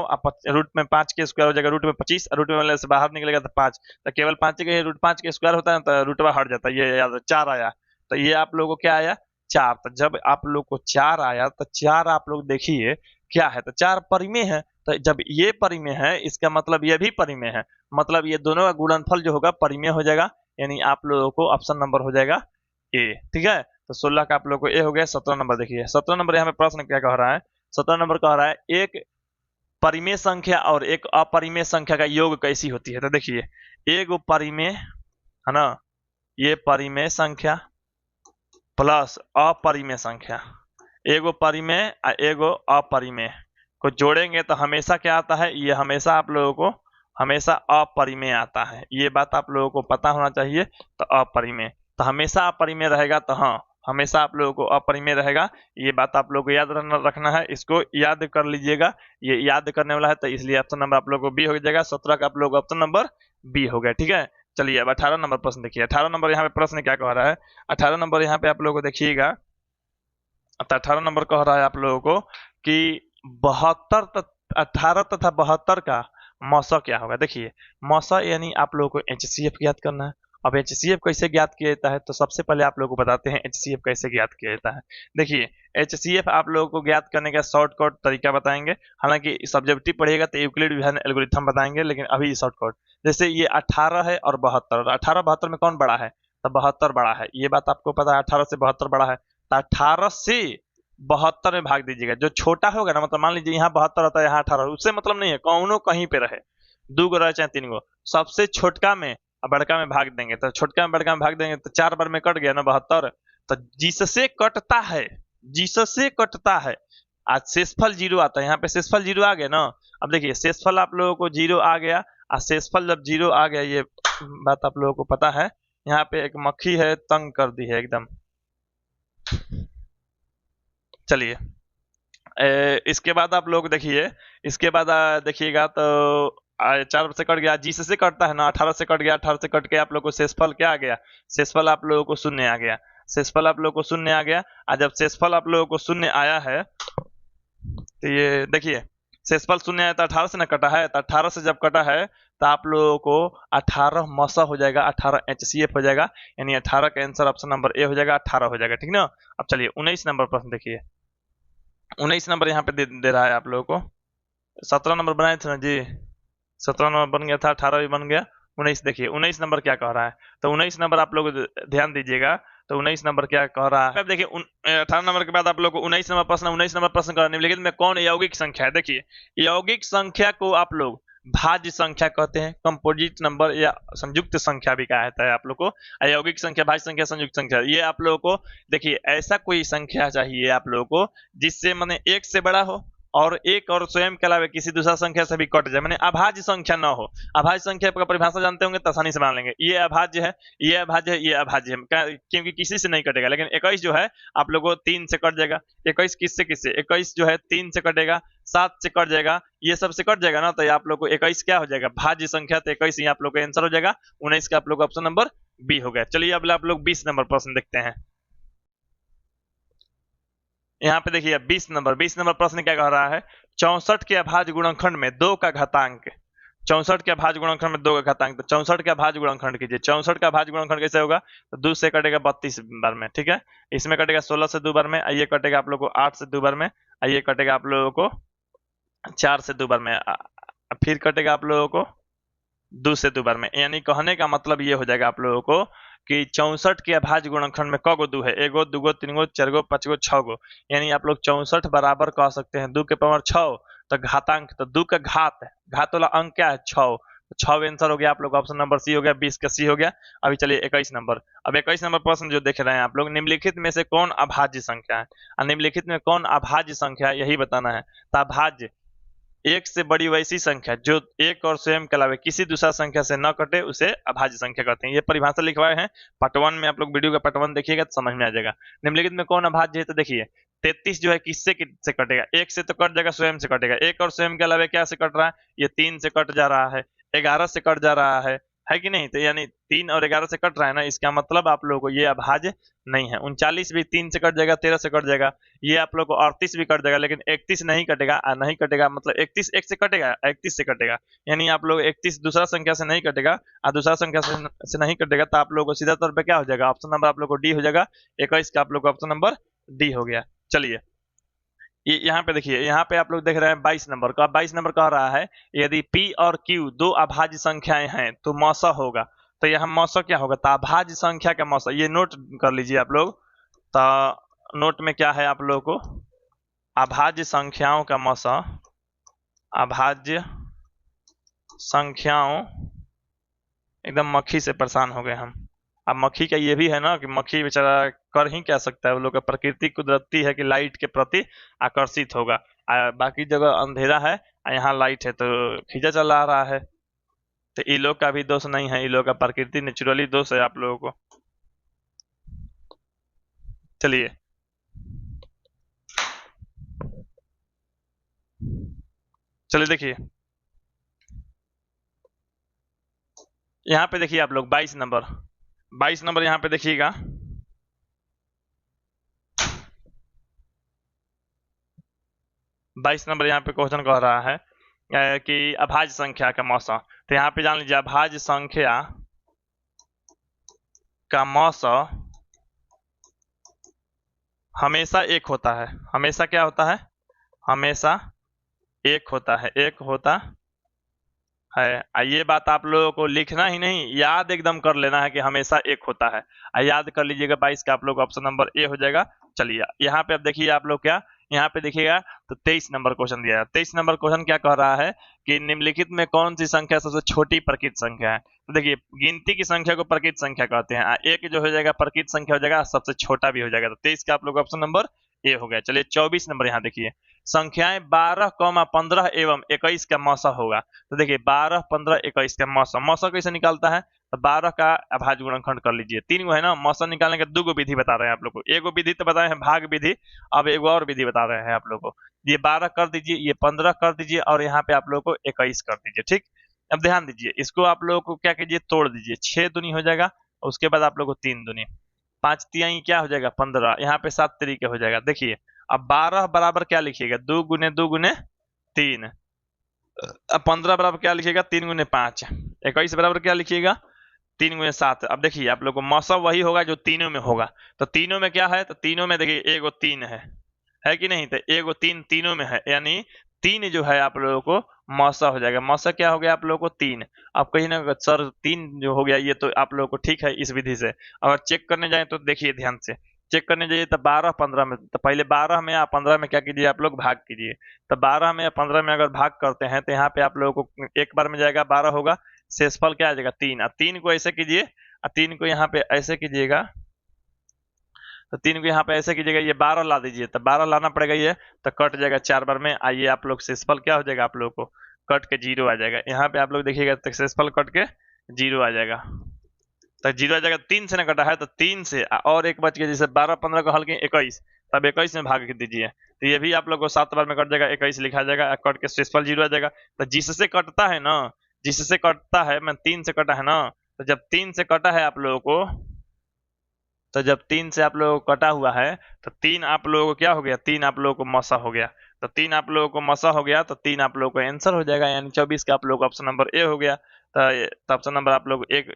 S1: रूट में 5 के स्क्वायर हो जाएगा रूट में 25, रूट में वाले से बाहर निकलेगा तो 5, तो केवल 5 के रूट 5 के स्क्वायर होता है तो रूटवा हट जाता है, ये याद 4 आया। तो ये आप लोगों को क्या आया 4। तो जब आप लोग को 4 आया तो 4 आप लोग देखिए क्या है, तो 4 परिमेय है। तो जब ये परिमेय है इसका मतलब ये भी परिमेय है, मतलब ये दोनों का गुणनफल जो होगा परिमेय हो जाएगा, यानी आप लोगों को ऑप्शन नंबर हो जाएगा ए। ठीक है, तो 16 का आप लोग को ए हो गया। 17 नंबर देखिए, 17 नंबर यहाँ पे प्रश्न क्या कह रहा है, 17 नंबर कह रहा है एक परिमेय संख्या और एक अपरिमेय संख्या का योग कैसी होती है। तो देखिए एक परिमेय है ना, ये परिमेय संख्या प्लस अपरिमेय संख्या, एगो परिमेय और एगो अपरिमेय को जोड़ेंगे तो हमेशा क्या आता है, ये हमेशा आप लोगों को हमेशा अपरिमेय आता है, ये बात आप लोगों को पता होना चाहिए। तो अपरिमेय तो हमेशा अपरिमेय रहेगा, तो हाँ हमेशा आप लोगों को अपरिमेय रहेगा, ये बात आप लोगों को याद रखना है, इसको याद कर लीजिएगा। ये याद करने वाला है, तो इसलिए ऑप्शन नंबर आप लोगों को बी हो जाएगा। 17 का आप लोग ऑप्शन नंबर बी हो गया। ठीक है, चलिए अब 18 नंबर प्रश्न देखिए। 18 नंबर यहाँ पे प्रश्न क्या कह रहा है? 18 नंबर यहाँ पे आप लोगों को देखिएगा, तो 18 नंबर कह रहा है आप लोगों को कि 18 तथा 72 का मौसा क्या होगा। देखिए मौसा यानी आप लोगों को एचसीएफ ज्ञात करना है। अब एचसीएफ कैसे ज्ञात किया जाता है, तो सबसे पहले आप लोगों को बताते हैं एचसीएफ कैसे ज्ञात किया जाता है। देखिए एचसीएफ आप लोगों को ज्ञात करने का शॉर्टकट तरीका बताएंगे, हालांकि सब्जेक्टिव पढ़िएगा तो यूक्लिड विधान एल्गोरिथम बताएंगे, लेकिन अभी शॉर्टकट जैसे ये 18 है और 72, 18 72 में कौन बड़ा है? तो 72 बड़ा है, ये बात आपको पता है, 18 से 72 बड़ा है। तो 18 से 72 में भाग दीजिएगा, जो छोटा होगा ना, मतलब मान लीजिए यहाँ 72 होता है यहाँ 18, उससे मतलब नहीं है, कौनो कहीं पे रहे, 2 गो रहे चाहे 3 गो, सबसे छोटका में बड़का में भाग देंगे, तो छोटका में बड़का में भाग देंगे तो 4 बार में कट गया ना 72। तो जिससे कटता है, जिससे कटता है, आज शेषफल 0 आता है, यहाँ पे शेषफल 0 आ गया ना। अब देखिए शेषफल आप लोगों को 0 आ गया, और शेषफल जब 0 आ गया, ये बात आप लोगों को पता है। यहाँ पे एक मक्खी है, तंग कर दी है एकदम। चलिए इसके बाद आप लोग देखिए, इसके बाद देखिएगा तो 4 से कट गया, जिस से कटता है ना, 18 से कट गया, 18 से कट के आप लोग को शेषफल क्या आ गया? शेषफल आप लोगों को 0 आ गया, शेषफल आप लोगों को 0 आ गया। और जब शेषफल आप लोगों को 0 आया है, तो ये देखिए शेषफल 0 आया तो 18 से ना कटा है, तो 18 से जब कटा है तो आप लोगों को 18 मसा हो जाएगा, 18 एचसीएफ हो जाएगा, यानी 18 का आंसर ऑप्शन नंबर ए हो जाएगा, 18 हो जाएगा। ठीक ना। अब चलिए 19 नंबर प्रश्न देखिए। 19 नंबर यहाँ पे दे रहा है आप लोगों को। 17 नंबर बनाए थे ना जी, 17 नंबर बन गया था, 18 भी बन गया। 19 देखिए 19 नंबर क्या कह रहा है, तो 19 नंबर आप लोग ध्यान दीजिएगा। तो 19 नंबर क्या कह रहा है, अब देखिए 18 नंबर के बाद आप लोग को 19 नंबर प्रश्न, 19 नंबर प्रश्न कर निम्नलिखित में कौन यौगिक संख्या है। देखिए यौगिक संख्या को आप लोग भाज्य संख्या कहते हैं, कंपोजिट नंबर या संयुक्त संख्या भी कहा जाता है आप लोग को। यौगिक संख्या, भाज्य संख्या, संयुक्त संख्या, ये आप लोगों को देखिए ऐसा कोई संख्या चाहिए आप लोगों को जिससे माने 1 से बड़ा हो और 1 और स्वयं के अलावा किसी दूसरा संख्या से भी कट जाए, माने अभाज्य संख्या न हो। अभाज्य संख्या का परिभाषा जानते होंगे तो आसानी से बना लेंगे, ये अभाज्य है, ये अभाज्य है, ये अभाज्य है, क्योंकि किसी से नहीं कटेगा। लेकिन 21 जो है आप लोगों को 3 से कट जाएगा, 21 किससे किससे, 21 जो है 3 से कटेगा, 7 से कट जाएगा, ये सब से कट जाएगा ना, तो आप लोग को 21 क्या हो जाएगा? भाज्य संख्या। तो 21 आप लोग का आंसर हो जाएगा। 19 का आप लोग ऑप्शन नंबर बी हो गया। चलिए अब आप लोग 20 नंबर प्रश्न देखते हैं। यहाँ पे देखिए 20 नंबर प्रश्न क्या कह रहा है, 64 के अभाज्य गुणनखंड में 2 का घातांक, 64 के अभाज्य गुणनखंड में 2 का घातांक, तो 64 का अभाज्य गुणनखंड कीजिए। 64 का अभाज्य गुणनखंड कैसे होगा, तो 2 से कटेगा 32 बार में, ठीक है, इसमें कटेगा 16 से 2 बार में, आइए कटेगा आप लोग को 8 से 2 बार में, आइए कटेगा आप लोगों को 4 से 2 बार में, फिर कटेगा आप लोगों को 2 से 2 बार में। यानी कहने का मतलब ये हो जाएगा आप लोगों को कि 64 के अभाज्य गुणनखंड में क गो 2 है, 1 गो 2 गो 3 गो 4 गो 5 गो 6 गो, यानी आप लोग 64 बराबर कह सकते हैं 2 के पावर 6, तो घातांक, तो 2 का घात है, घात वाला अंक क्या है 6, तो 6 आंसर हो गया आप लोग ऑप्शन नंबर सी हो गया, 20 का सी हो गया। अभी चलिए 21 नंबर। अब 21 नंबर प्रश्न जो देख रहे हैं आप लोग, निम्नलिखित में से कौन अभाज्य संख्या है, और निम्नलिखित में कौन अभाज्य संख्या यही बताना है। तो अभाज्य 1 से बड़ी वैसी संख्या जो 1 और स्वयं के अलावा किसी दूसरा संख्या से न कटे उसे अभाज्य संख्या कहते हैं। ये परिभाषा लिखवाए हैं पार्ट 1 में, आप लोग वीडियो का पार्ट 1 देखिएगा तो समझ में आ जाएगा। निम्नलिखित में कौन अभाज्य है, तो देखिए 33 जो है किससे से कटेगा, 1 से तो कट जाएगा, स्वयं से कटेगा, 1 और स्वयं के अलावा क्या से कट रहा है, ये 3 से कट जा रहा है, 11 से कट जा रहा है कि नहीं, तो यानी 3 और 11 से कट रहा है ना, इसका मतलब आप लोगों को ये अभाज्य नहीं है। 39 भी 3 से कट जाएगा, 13 से कट जाएगा, ये आप लोग को 38 भी कट जाएगा, लेकिन 31 नहीं कटेगा, नहीं कटेगा मतलब 31 1 से कटेगा, 31 से कटेगा, यानी आप लोग 31 दूसरा संख्या से नहीं कटेगा और दूसरा संख्या से नहीं कटेगा, तो आप लोग को सीधा तौर पर क्या हो जाएगा, ऑप्शन नंबर आप लोग को डी हो जाएगा। 21 का आप लोग को ऑप्शन नंबर डी हो गया। चलिए यहाँ पे देखिए, यहाँ पे आप लोग देख रहे हैं 22 नंबर का, 22 नंबर कह रहा है यदि P और Q 2 अभाज्य संख्याएं हैं तो मौसा होगा। तो यहाँ मौसा क्या होगा, तो अभाज्य संख्या का मौसा, ये नोट कर लीजिए आप लोग। तो नोट में क्या है आप लोग को, अभाज्य संख्याओं का मौसा, अभाज्य संख्याओं, एकदम मक्खी से परेशान हो गए हम। अब मक्खी का ये भी है ना कि मक्खी बेचारा कर ही क्या सकता है, वो लोग का प्रकृति कुदरती है कि लाइट के प्रति आकर्षित होगा, बाकी जगह अंधेरा है यहाँ लाइट है तो खींचा चला रहा है। तो ई लोग का भी दोष नहीं है, ई लोग का प्रकृति नेचुरली दोष है आप लोगों को। चलिए चलिए देखिए यहाँ पे देखिए आप लोग 22 नंबर, 22 नंबर यहाँ पे देखिएगा। 22 नंबर यहाँ पे क्वेश्चन कह रहा है कि अभाज्य संख्या का मौसा। तो यहाँ पे जान लीजिए अभाज्य संख्या का मौसा हमेशा एक होता है। हमेशा क्या होता है? हमेशा एक होता है, एक होता है। ये बात आप लोगों को लिखना ही नहीं, याद एकदम कर लेना है कि हमेशा एक होता है। याद कर लीजिएगा 22 का आप लोग ऑप्शन नंबर ए हो जाएगा। चलिए यहाँ पे अब देखिए आप लोग क्या, यहाँ पे देखिएगा तो 23 नंबर क्वेश्चन दिया है। 23 नंबर क्वेश्चन क्या कह रहा है कि निम्नलिखित में कौन सी संख्या सबसे छोटी प्रकृत संख्या है? तो देखिए गिनती की संख्या को प्रकृत संख्या कहते हैं। एक जो हो जाएगा प्रकृत संख्या हो जाएगा, सबसे छोटा भी हो जाएगा। तो 23 का आप लोग ऑप्शन नंबर ए हो गया। चलिए 24 नंबर यहाँ देखिए, संख्याएं 12, 15 एवं 21 का मौसा होगा। तो देखिए 12, 15, 21 का मौसा, मौसा कैसे निकालता है? तो 12 का अभाज्य गुणनखंड कर लीजिए। 3 गो है ना, मौसा निकालने के 2 गो विधि बता रहे हैं आप लोग को। एक गो विधि तो बताए हैं भाग विधि, अब एक और विधि बता रहे हैं आप लोग को। ये 12 कर दीजिए, ये 15 कर दीजिए और यहाँ पे आप लोग को 21 कर दीजिए। ठीक, अब ध्यान दीजिए, इसको आप लोगों को क्या कीजिए, तोड़ दीजिए। 6 दूनी हो जाएगा, उसके बाद आप लोग को 3 दूनी, 5 तिहाई क्या हो जाएगा 15, यहाँ पे 7 तरीके हो जाएगा। देखिए अब 12 बराबर क्या लिखिएगा, 2 गुने 2 गुने 3। अब 15 बराबर क्या लिखिएगा, 3 गुने 5। 21 बराबर क्या लिखिएगा, 3 गुने 7। अब देखिए आप लोग को मौसा वही होगा जो तीनों में होगा। तो तीनों में क्या है, तो तीनों में देखिए एगो 3 है कि नहीं? तो एगो 3 तीनों में है, यानी 3 जो है आप लोगों को मौसा हो जाएगा। मौसा क्या हो गया आप लोगों को 3। अब कहीं ना सर 3 जो हो गया, ये तो आप लोगों को ठीक है इस विधि से। अगर चेक करने जाए तो देखिए ध्यान से चेक करने जाइए तो 12, 15 में, तो पहले 12 में या 15 में क्या कीजिए आप लोग, भाग कीजिए। तो 12 में या 15 में अगर भाग करते हैं तो यहाँ पे आप लोगों को एक बार में जाएगा 12 होगा, शेषफल क्या आ जाएगा 3। अब 3 को ऐसे कीजिए, 3 को यहाँ पे ऐसे कीजिएगा, तो 3 को यहाँ पे ऐसे कीजिएगा, ये 12 ला दीजिए। तो 12 लाना पड़ेगा, ये तो कट जाएगा 4 बार में। आइए आप लोग शेषफल क्या हो जाएगा, आप लोग को कट के 0 आ जाएगा। यहाँ पे आप लोग देखिएगा तो शेषफल कट के 0 आ जाएगा। तो 0 आ जाएगा, 3 से ना कटा है तो 3 से और एक बच गया, जैसे 12, 15 को हल के 21, तब 21 में भाग दीजिए। तो ये भी आप लोग को 7 बार में कट जाएगा, 21 लिखा जाएगा, कट के शेषफल 0 आ जाएगा। तो जिससे कटता है ना, जिससे कटता है, मैं 3 से कटा है ना, तो जब 3 से कटा है आप लोगों को, तो जब 3 से आप लोगों को कटा हुआ है तो 3 आप लोगों को क्या हो गया, 3 आप लोगों को मौसा हो गया। तो 3 आप लोगों को मौसा हो गया तो 3 आप लोगों को आंसर हो जाएगा, यानी 24 का आप लोग ऑप्शन नंबर ए हो गया। तो ऑप्शन नंबर आप लोग एक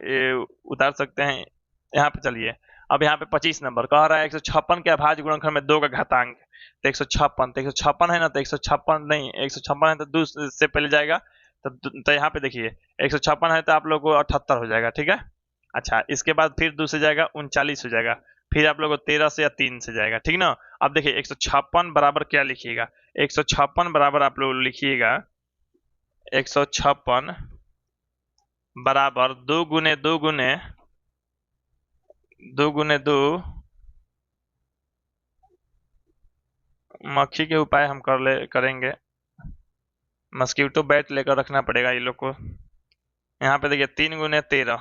S1: उतार सकते हैं यहाँ पे। चलिए अब यहाँ पे 25 नंबर कह रहा है 156 के अभाज्य गुणनखंड में 2 का घातांक। तो 156, तो 156 है ना, तो 156 नहीं, 156 है तो 2 से पहले जाएगा। तो यहाँ पे देखिए 156 है तो आप लोग को 78 हो जाएगा। ठीक है, अच्छा इसके बाद फिर 2 से जाएगा 39 हो जाएगा, फिर आप लोग को 13 से या 3 से जाएगा। ठीक ना, अब देखिए 156 बराबर क्या लिखिएगा, 156 बराबर आप लोग लिखिएगा 156 बराबर 2 गुने 2 गुने 2 गुने 2, मक्खी के उपाय हम करेंगे, मस्कीटो बैट लेकर रखना पड़ेगा ये लोग को। यहाँ पे देखिए 3 गुने 13,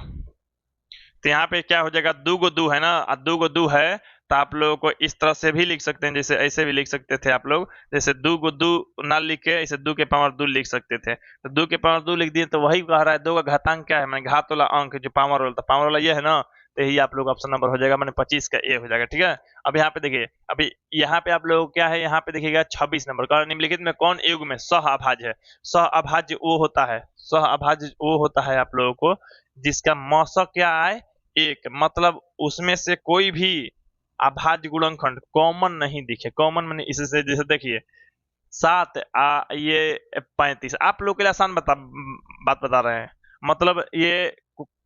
S1: तो यहाँ पे क्या हो जाएगा, 2 गो 2 है ना, 2 गो 2 है तो आप लोगों को इस तरह से भी लिख सकते हैं, जैसे ऐसे भी लिख सकते थे आप लोग, जैसे 2 को 2 ना लिख के ऐसे 2 के पावर 2 लिख सकते थे। तो 2 के पावर 2 लिख दिए, तो वही कह रहा है 2 का घातांक क्या है, मैंने घात वाला अंक जो पावर वाला, तो पावर वाला ये है ना, तो यही आप लोग ऑप्शन नंबर हो जाएगा, मैंने 25 का ए हो जाएगा। ठीक है, अब यहाँ पे देखिए, अभी यहाँ पे आप लोग क्या है, यहाँ पे देखिएगा 26 नंबर का, निम्नलिखित में कौन युग में सह अभाज्य है? सह अभाज्य वो होता है, सह अभाज्य वो होता है आप लोगों को जिसका मौसा क्या आए, एक, मतलब उसमें से कोई भी अभाज्य गुणनखंड कॉमन नहीं दिखे। कॉमन मैंने इससे, जैसे देखिए 7 ये 35, आप लोग के लिए आसान बात बता रहे हैं, मतलब ये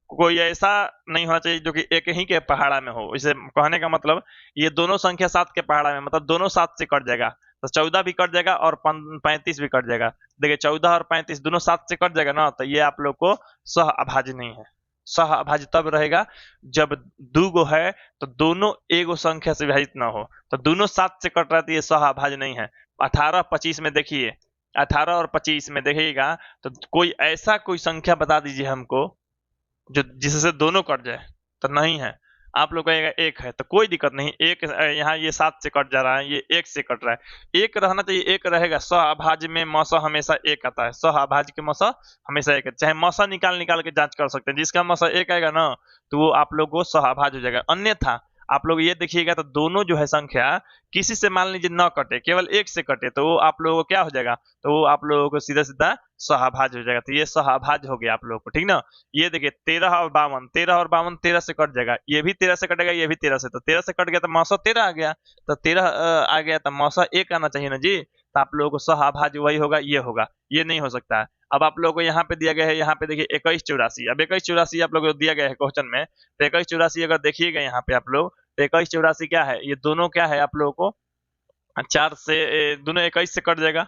S1: कोई ऐसा नहीं होना चाहिए जो कि एक ही के पहाड़ा में हो। इसे कहने का मतलब ये दोनों संख्या 7 के पहाड़ा में, मतलब दोनों 7 से कट जाएगा, तो 14 भी कट जाएगा और 35 भी कट जाएगा। देखिए 14 और 35 दोनों 7 से कट जाएगा ना, तो ये आप लोग को सह अभाज्य नहीं है। सह अभाज्य तब रहेगा जब 2 गो है तो दोनों एगो संख्या से विभाजित ना हो, तो दोनों 7 से कट रहा है तो ये सह अभाज्य नहीं है। 18, 25 में देखिए 18 और 25 में देखिएगा तो कोई ऐसा कोई संख्या बता दीजिए हमको जो जिससे दोनों कट जाए। तो नहीं है। आप लोग कहेगा एक है तो कोई दिक्कत नहीं, एक यहाँ ये 7 से कट जा रहा है, ये 1 से कट रहा है, एक रहना चाहिए, एक रहेगा। सहअभाज्य में मौसा हमेशा एक आता है, सहअभाज्य के मौसा हमेशा एक है। चाहे मौसा निकाल निकाल के जांच कर सकते हैं, जिसका मौसा एक आएगा ना तो वो आप लोग को सहअभाज्य हो जाएगा। अन्यथा आप लोग ये देखिएगा तो दोनों जो है संख्या किसी से मान लीजिए न कटे, केवल एक से कटे, तो वो आप लोगों को क्या हो जाएगा, तो वो आप लोगों को सीधा सीधा सहअभाज्य हो जाएगा। तो ये सहअभाज्य हो गया आप लोगों को, ठीक ना। ये देखिए 13 और 52, 13 और 52 13 से कट जाएगा, ये भी 13 से कटेगा, ये भी 13 से, तो 13 से कट गया तो मौसा 13 आ गया, तो 13 आ गया तो मौसा 1 आना चाहिए ना जी। तो आप लोगों को सहअभाज्य वही होगा, ये नहीं हो सकता है। अब आप लोगों को यहाँ पे दिया गया है, यहाँ पे देखिए 2184। अब 2184 आप लोगों को दिया गया है क्वेश्चन में, तो 2184 अगर देखिएगा यहाँ पे आप लोग, तो 2184 क्या है, ये दोनों क्या है आप लोगों को 4 से दोनों 21 से कट जाएगा,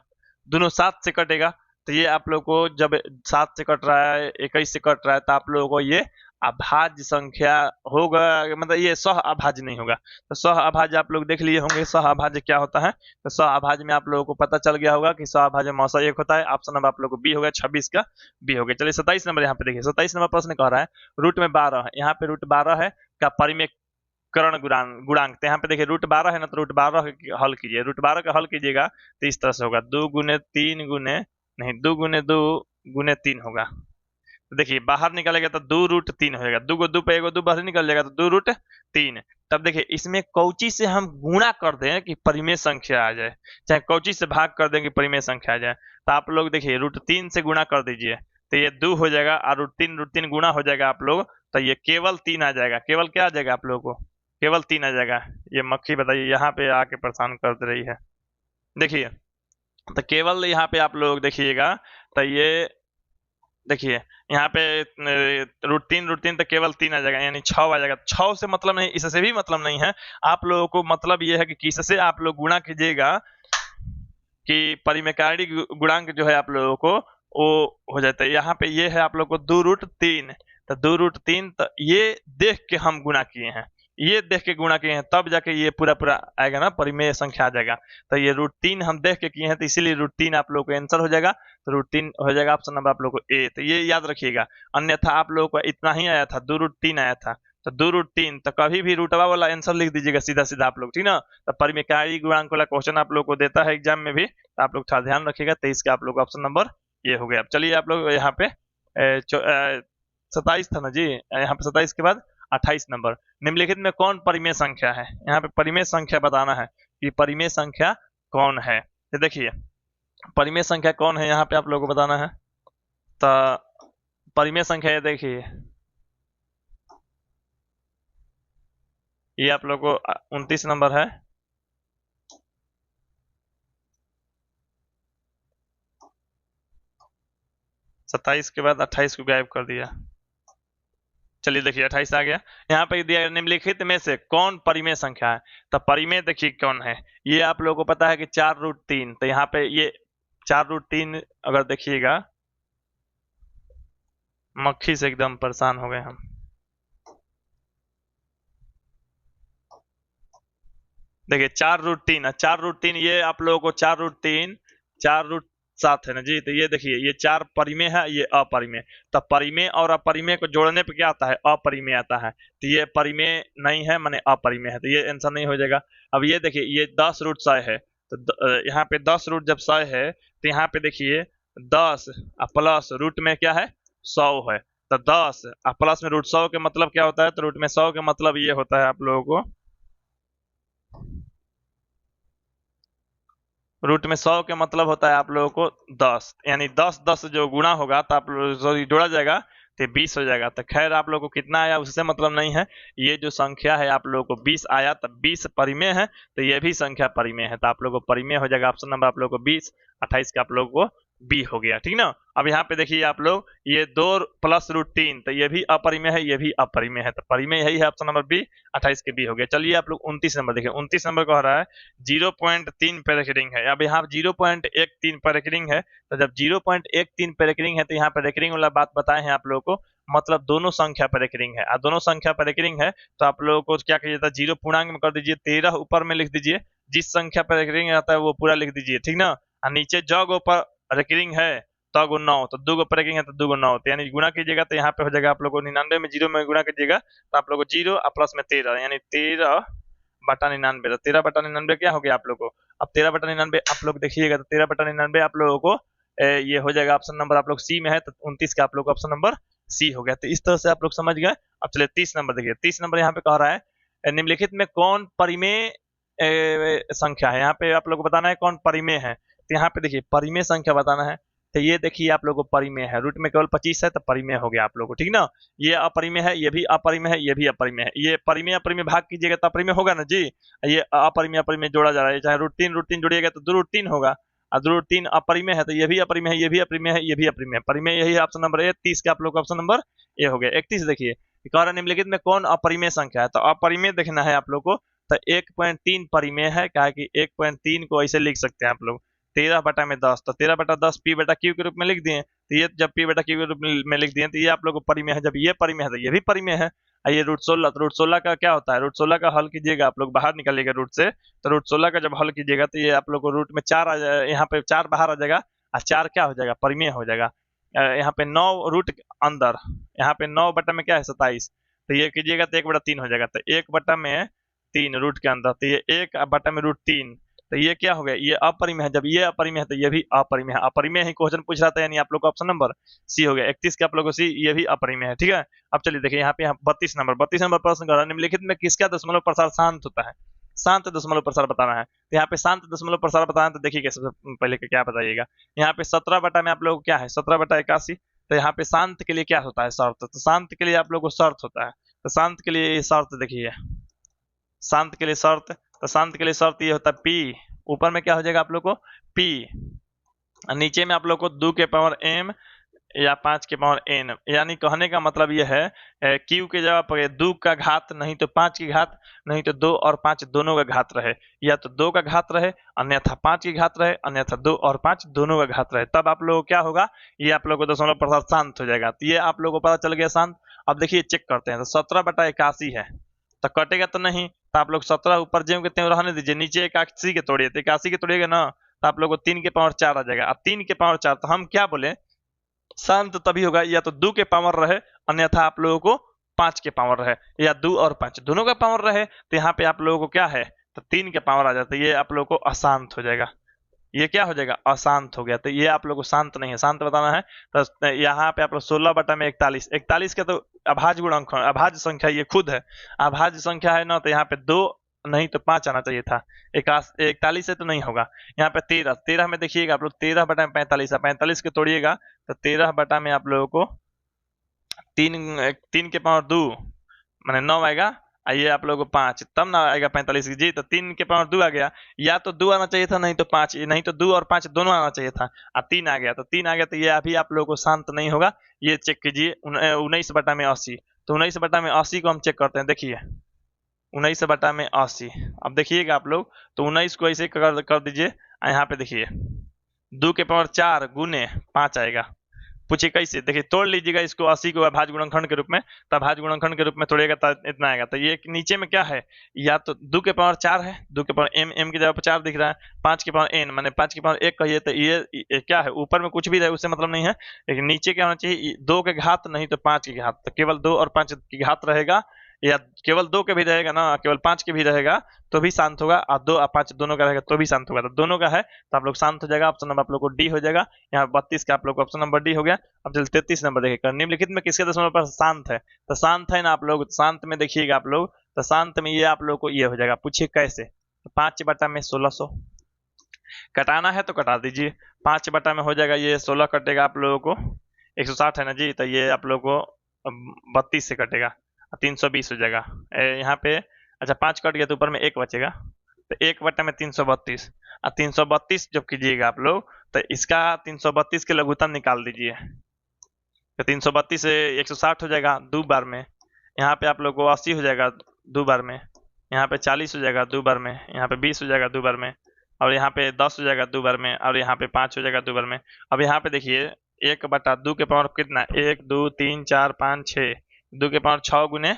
S1: दोनों 7 से कटेगा। तो ये आप लोग को जब 7 से कट रहा है, 21 से कट रहा है, तो आप लोगों को ये अभाज्य संख्या होगा, मतलब ये सह अभाज्य नहीं होगा। तो सह अभाज्य आप लोग देख लिए होंगे, सह अभाज्य क्या होता है। तो सह अभाज्य में आप लोगों को पता चल गया होगा कि सह अभाज्य मौसा एक होता है। ऑप्शन नंबर आप लोग को बी हो गया, 26 का बी हो गया। चलिए 27 नंबर यहाँ पे देखिए, 27 नंबर प्रश्न कह रहा है रूट में 12 है, यहाँ पे रूट 12 है का परिमेय करण गुणांक। तो यहाँ पे देखिए रूट 12 है ना, तो रूट 12 हल कीजिए, रूट 12 का हल कीजिएगा तो इस तरह से होगा, 2 गुने 3 गुने नहीं 2 गुने 2 गुने 3 होगा। तो देखिए बाहर निकलेगा तो 2 रूट 3 हो जाएगा, 2 को 2 पे 1 2 बाहर निकल जाएगा तो 2 रूट 3। तब देखिए इसमें कौची से हम गुणा कर दें कि परिमेय संख्या आ जाए, चाहे कौची से भाग कर दें कि परिमेय संख्या आ जाए। तो आप लोग देखिए रूट 3 से गुणा कर दीजिए तो ये 2 हो जाएगा, और रूट तीन गुणा हो जाएगा आप लोग, तो ये केवल 3 आ जाएगा। केवल क्या आ जाएगा आप लोगों को, केवल 3 आ जाएगा। ये मक्खी बताइए यहाँ पे आके परेशान कर दे रही है। देखिए तो केवल यहाँ पे आप लोग देखिएगा तो ये देखिए यहाँ पे रूट तीन तो केवल 3 आ जाएगा, यानी 6 आ जाएगा। 6 से मतलब नहीं, इससे भी मतलब नहीं है। आप लोगों को मतलब ये है कि किससे आप लोग गुणा कीजिएगा कि परिमेयकारी गुणांक जो है आप लोगों को वो हो जाता है। यहाँ पे ये है आप लोग को 2 रूट 3, तो 2 रूट 3 तो ये देख के हम गुणा किए हैं, ये देख के गुणा किए हैं, तब जाके ये पूरा पूरा आएगा ना, परिमेय संख्या आ जाएगा। तो ये रूट 3 हम देख के किए हैं, तो इसीलिए रूट 3 आप लोग को आंसर हो जाएगा। तो रूट 3 हो जाएगा ऑप्शन नंबर आप लोग को ए। तो ये याद रखिएगा, अन्यथा आप लोगों को इतना ही आया था, 2 रूट 3 आया था, तो 2 रूट 3 तो कभी भी रूटवा वाला आंसर लिख दीजिएगा सीधा सीधा आप लोग, ठीक ना। तो परिमेयकारी गुणांक वाला क्वेश्चन आप लोग को देता है एग्जाम में भी, तो आप लोग थोड़ा ध्यान रखिएगा। 23 का आप लोग ऑप्शन नंबर ये हो गया। अब चलिए आप लोग यहाँ पे 27 था ना जी, यहाँ पे 27 के बाद 28 नंबर, निम्नलिखित में कौन परिमेय संख्या है। यहाँ पे परिमेय संख्या बताना है कि परिमेय संख्या कौन है। तो देखिए परिमेय संख्या कौन है यहाँ पे आप लोगों को बताना है। तो परिमेय संख्या ये देखिए, ये आप लोग को 29 नंबर है। सत्ताईस के बाद 28 को गायब कर दिया। चलिए देखिए 28 आ गया। यहाँ पे दिया निम्नलिखित में से कौन परिमेय संख्या है। तो परिमेय देखिए कौन है, ये आप लोगों को पता है कि 4 रूट 3। तो यहाँ पे ये 4 रूट 3 अगर देखिएगा, मक्खी से एकदम परेशान हो गए हम। देखिए 4 रूट 3, 4 रूट 3 ये आप लोगों को 4 रूट 3 4 रूट 7 है ना जी। तो ये देखिए ये 4 परिमेय है, ये अपरिमेय। तो परिमेय और अपरिमेय को जोड़ने पे क्या आता है, अपरिमेय आता है। तो ये परिमेय नहीं है, माने अपरिमेय है, तो ये आंसर नहीं हो जाएगा। अब ये देखिए ये 10 रूट 100 है, तो यहाँ पे 10 रूट जब 100 है तो यहाँ पे देखिए 10 प्लस रूट में क्या है 100 है। तो 10 प्लस में रूट 100 के मतलब क्या होता है, तो रूट में 100 के मतलब ये होता है आप लोगों को, रूट में 100 के मतलब होता है आप लोगों को 10, यानी 10 10 जो गुणा होगा तो आप सॉरी जोड़ा जाएगा तो 20 हो जाएगा। तो खैर आप लोगों को कितना आया उससे मतलब नहीं है, ये जो संख्या है आप लोगों को 20 आया, तब 20 परिमेय है तो ये भी संख्या परिमेय है। तो आप लोगों को परिमेय हो जाएगा ऑप्शन नंबर आप लोगों को 20, 28 का आप लोगों को बी हो गया, ठीक ना। अब यहाँ पे देखिए आप लोग ये 2 प्लस रूट 3 तो ये भी अपरिमेय है, ये भी अपरिमेय है, तो परिमेय यही है ऑप्शन नंबर बी, 28 के बी हो गया। चलिए आप लोग 29 नंबर देखिए, 29 नंबर कह रहा है 0.3 पे रेकरिंग है। अब यहाँ 0.13 पे रेकरिंग है, तो जब 0.13 पे रेकरिंग है तो यहाँ पे रेकरिंग वाला बात बताए हैं आप लोगों को, मतलब दोनों संख्या पर रेकरिंग है। और दोनों संख्या पर रेकरिंग है तो आप लोगों को क्या कहिए था, 0 पूर्णांक में कर दीजिए, 13 ऊपर में लिख दीजिए, जिस संख्या पर रेकरिंग आता है वो पूरा लिख दीजिए, ठीक ना। और नीचे जग ऊपर रेकरिंग है तो गो 9, तो 2 ऊपर रेकरिंग है तो 2 गो 9, तो यानी गुणा कीजिएगा तो यहाँ पे हो जाएगा आप लोग को 99 में 0 में गुणा कीजिएगा तो आप लोग को 0 और प्लस में 13, यानी 13/99, तो 13/99 क्या हो गया आप लोग को। अब 13/99 आप लोग देखिएगा तो 13/99 आप लोगों को ये हो जाएगा ऑप्शन नंबर आप लोग सी में है, तो 29 का आप लोग ऑप्शन नंबर सी हो गया। तो इस तरह से आप लोग समझ गए। अब चलिए 30 नंबर देखिए, 30 नंबर यहाँ पे कह रहा है निम्नलिखित में कौन परिमेय संख्या है। यहाँ पे आप लोग को बताना है कौन परिमेय है, तो यहाँ पे देखिए परिमेय संख्या बताना है। तो ये देखिए आप लोगों को परिमेय है, रूट में केवल 25 है तो परिमेय हो गया आप लोगों को, ठीक ना। ये अपरिमेय है, ये भी अपरिमेय है, ये भी अपरिमेय है। ये परिमेय अपरिमेय भाग कीजिएगा तो अपरिमेय होगा ना जी। ये अपरिमेय अपरिमेय जोड़ा जा रहा है, चाहे रूट 3 जोड़िएगा तो 2√3 होगा, और 2√3 अपरिमेय है तो ये भी अपरिमेय है, ये भी अपरिमेय है, ये भी अपरिमेय है। परिमेय यही है ऑप्शन नंबर ए। 30 का आप लोग ऑप्शन नंबर ए हो गया। 31 देखिए कह रहा निम्नलिखित में कौन अपरिमेय संख्या है, तो अपरिमेय देखना है आप लोग को। तो 1.3 परिमेय है, क्या कि 1.3 को ऐसे लिख सकते हैं आप लोग 13/10, तो 13/10 p/q के रूप में लिख दिए। तो ये जब p/q के रूप में लिख दिए तो ये आप लोग को परिमेय है, जब ये परिमेय है तो ये भी परिमेय है। ये √16, तो √16 का क्या होता है, √16 का हल कीजिएगा आप लोग, बाहर निकालिएगा रूट से, तो √16 का जब हल कीजिएगा तो ये आप लोग को रूट में 4 आ जाएगा, यहाँ पे 4 बाहर आ जाएगा और 4 क्या हो जाएगा, परिमेय हो जाएगा। यहाँ पे 9 रूट अंदर, यहाँ पे 9 बटा में क्या है 27, तो ये कीजिएगा तो 1/3 हो जाएगा। तो 1/3 रूट के अंदर, तो ये 1/√3, तो ये क्या हो गया, ये अपरिमेय है। जब ये अपरिमेय है तो ये भी अपरिमेय है। अपरिमेय ही क्वेश्चन पूछ रहा था, यानी आप लोग का ऑप्शन नंबर सी हो गया। 31 के आप लोगों को सी, ये भी अपरिमेय है, ठीक है। अब चलिए देखिए यहाँ पे 32 नंबर प्रश्न कर रहा है निम्नलिखित में किसका दशमलव प्रसार शांत होता है। शांत दशमलव प्रसार बताना है, तो यहाँ पे शांत दशमलव प्रसार बताना है, तो देखिए सबसे पहले क्या बताइएगा। यहाँ पे 17 बटा में आप लोग क्या है 17/81, तो यहाँ पे शांत के लिए क्या होता है शर्त, तो शांत के लिए आप लोग को शर्त होता है। तो शांत के लिए शर्त देखिए, शांत के लिए शर्त, तो शांत के लिए शर्त ये होता है पी, ऊपर में क्या हो जाएगा आप लोग को पी, नीचे में आप लोग को 2 के पावर m या 5 के पावर n, यानी कहने का मतलब ये है q के जगह पर 2 का घात नहीं तो 5 की घात, नहीं तो 2 और 5 दोनों का घात रहे, या तो 2 का घात रहे अन्यथा 5 की घात रहे, अन्यथा 2 और 5 दोनों का घात रहे, तब आप लोग को क्या होगा, ये आप लोग को दशमलव प्रसार शांत हो जाएगा। तो ये आप लोग को पता चल गया शांत। अब देखिए चेक करते हैं, तो 17/81 है तो कटेगा तो नहीं, तो आप लोग 17 ऊपर ज्यों के त्यों रहने दीजिए, नीचे 81 के तोड़िए, तो 81 के तोड़िएगा ना तो आप लोग को 3 के पावर 4 आ जाएगा। अब 3 के पावर 4 तो हम क्या बोले, शांत तभी होगा या तो 2 के पावर रहे, अन्यथा आप लोगों को 5 के पावर रहे, या 2 और 5 दोनों का पावर रहे, तो यहाँ पे आप लोगों को क्या है, तो 3 के पावर आ जाता है, ये आप लोगों को अशांत हो जाएगा। ये क्या हो जाएगा, अशांत हो गया। तो ये आप लोग को शांत नहीं है, शांत बताना है। तो यहाँ पे आप लोग 16/41, 41 का तो अभाज्य गुणक, अभाज्य संख्या ये खुद है, अभाज्य संख्या है ना, तो यहाँ पे 2 नहीं तो 5 आना चाहिए था, 41 से तो नहीं होगा। यहाँ पे 13 में देखिएगा आप लोग 13/45 है, 45 के तोड़िएगा तो 13 बटा में आप लोगों को 3 के पावर 2 मैंने 9 आएगा, ये आप लोगों को 5 तब ना आएगा 45 जी, तो 3 के पावर 2 आ गया, या तो 2 आना चाहिए था नहीं तो 5, नहीं तो 2 और 5 दोनों आना चाहिए था, 3 आ गया, तो 3 आ गया, तो ये अभी आप लोगों को शांत नहीं होगा। ये चेक कीजिए 19/80, तो 19/80 को हम चेक करते हैं, देखिए 19/80, अब देखिएगा आप लोग, तो 19 को ऐसे कर दीजिए, यहाँ पे देखिए 2 के पावर 4 गुने 5 आएगा, पूछिए कैसे, देखिए तोड़ लीजिएगा इसको 80 को अभाज्य गुणनखंड के रूप में, तो अभाज्य गुणनखंड के रूप में तोड़िएगा तो इतना आएगा। तो ये नीचे में क्या है, या तो 2 के पावर 4 है, 2 के पावर m की जगह पर 4 दिख रहा है, 5 के पावर n माने 5 के पावर 1 कहिए, तो ये क्या है, ऊपर में कुछ भी रहे उससे मतलब नहीं है, लेकिन नीचे क्या होना चाहिए, 2 के घात नहीं तो 5 की घात, तो केवल 2 और 5 की घात रहेगा, या केवल 2 के भी रहेगा ना, केवल 5 के भी रहेगा तो भी शांत होगा, और 2 और 5 दोनों का रहेगा तो भी शांत होगा, तो दोनों का है तो आप लोग शांत हो जाएगा। ऑप्शन नंबर आप लोग को डी हो जाएगा। यहाँ 32 का आप लोग को ऑप्शन नंबर डी हो गया। अब चलिए 33 नंबर देखिएगा, निम्नलिखित में किसके दशमलव पर शांत है, तो शांत है ना आप लोग, शांत में देखिएगा आप लोग, तो शांत में ये आप लोग को ये हो जाएगा, पूछिए कैसे, 5 बटा में 1600 कटाना है तो कटा दीजिए, 5 बटा में हो जाएगा ये 16 कटेगा आप लोगों को 160 है ना जी, तो ये आप लोग को 32 से कटेगा 320 हो जाएगा यहाँ पे। अच्छा 5 कट गया तो ऊपर में 1 बचेगा, तो 1 बटा में 332, और 332 जब कीजिएगा आप लोग तो इसका 332 के लघुत्तम निकाल दीजिए, तो 332 से 160 हो जाएगा 2 बार में, यहाँ पे आप लोग को 80 हो जाएगा 2 बार में, यहाँ पे 40 हो जाएगा 2 बार में, यहाँ पे 20 हो जाएगा 2 बार में, और यहाँ पे 10 हो जाएगा 2 बार में, और यहाँ पे 5 हो जाएगा 2 बार में। अब यहाँ पे देखिए 1/2 के पावर कितना, 1 2 3 4 5 6, 2 के पावर 6 गुने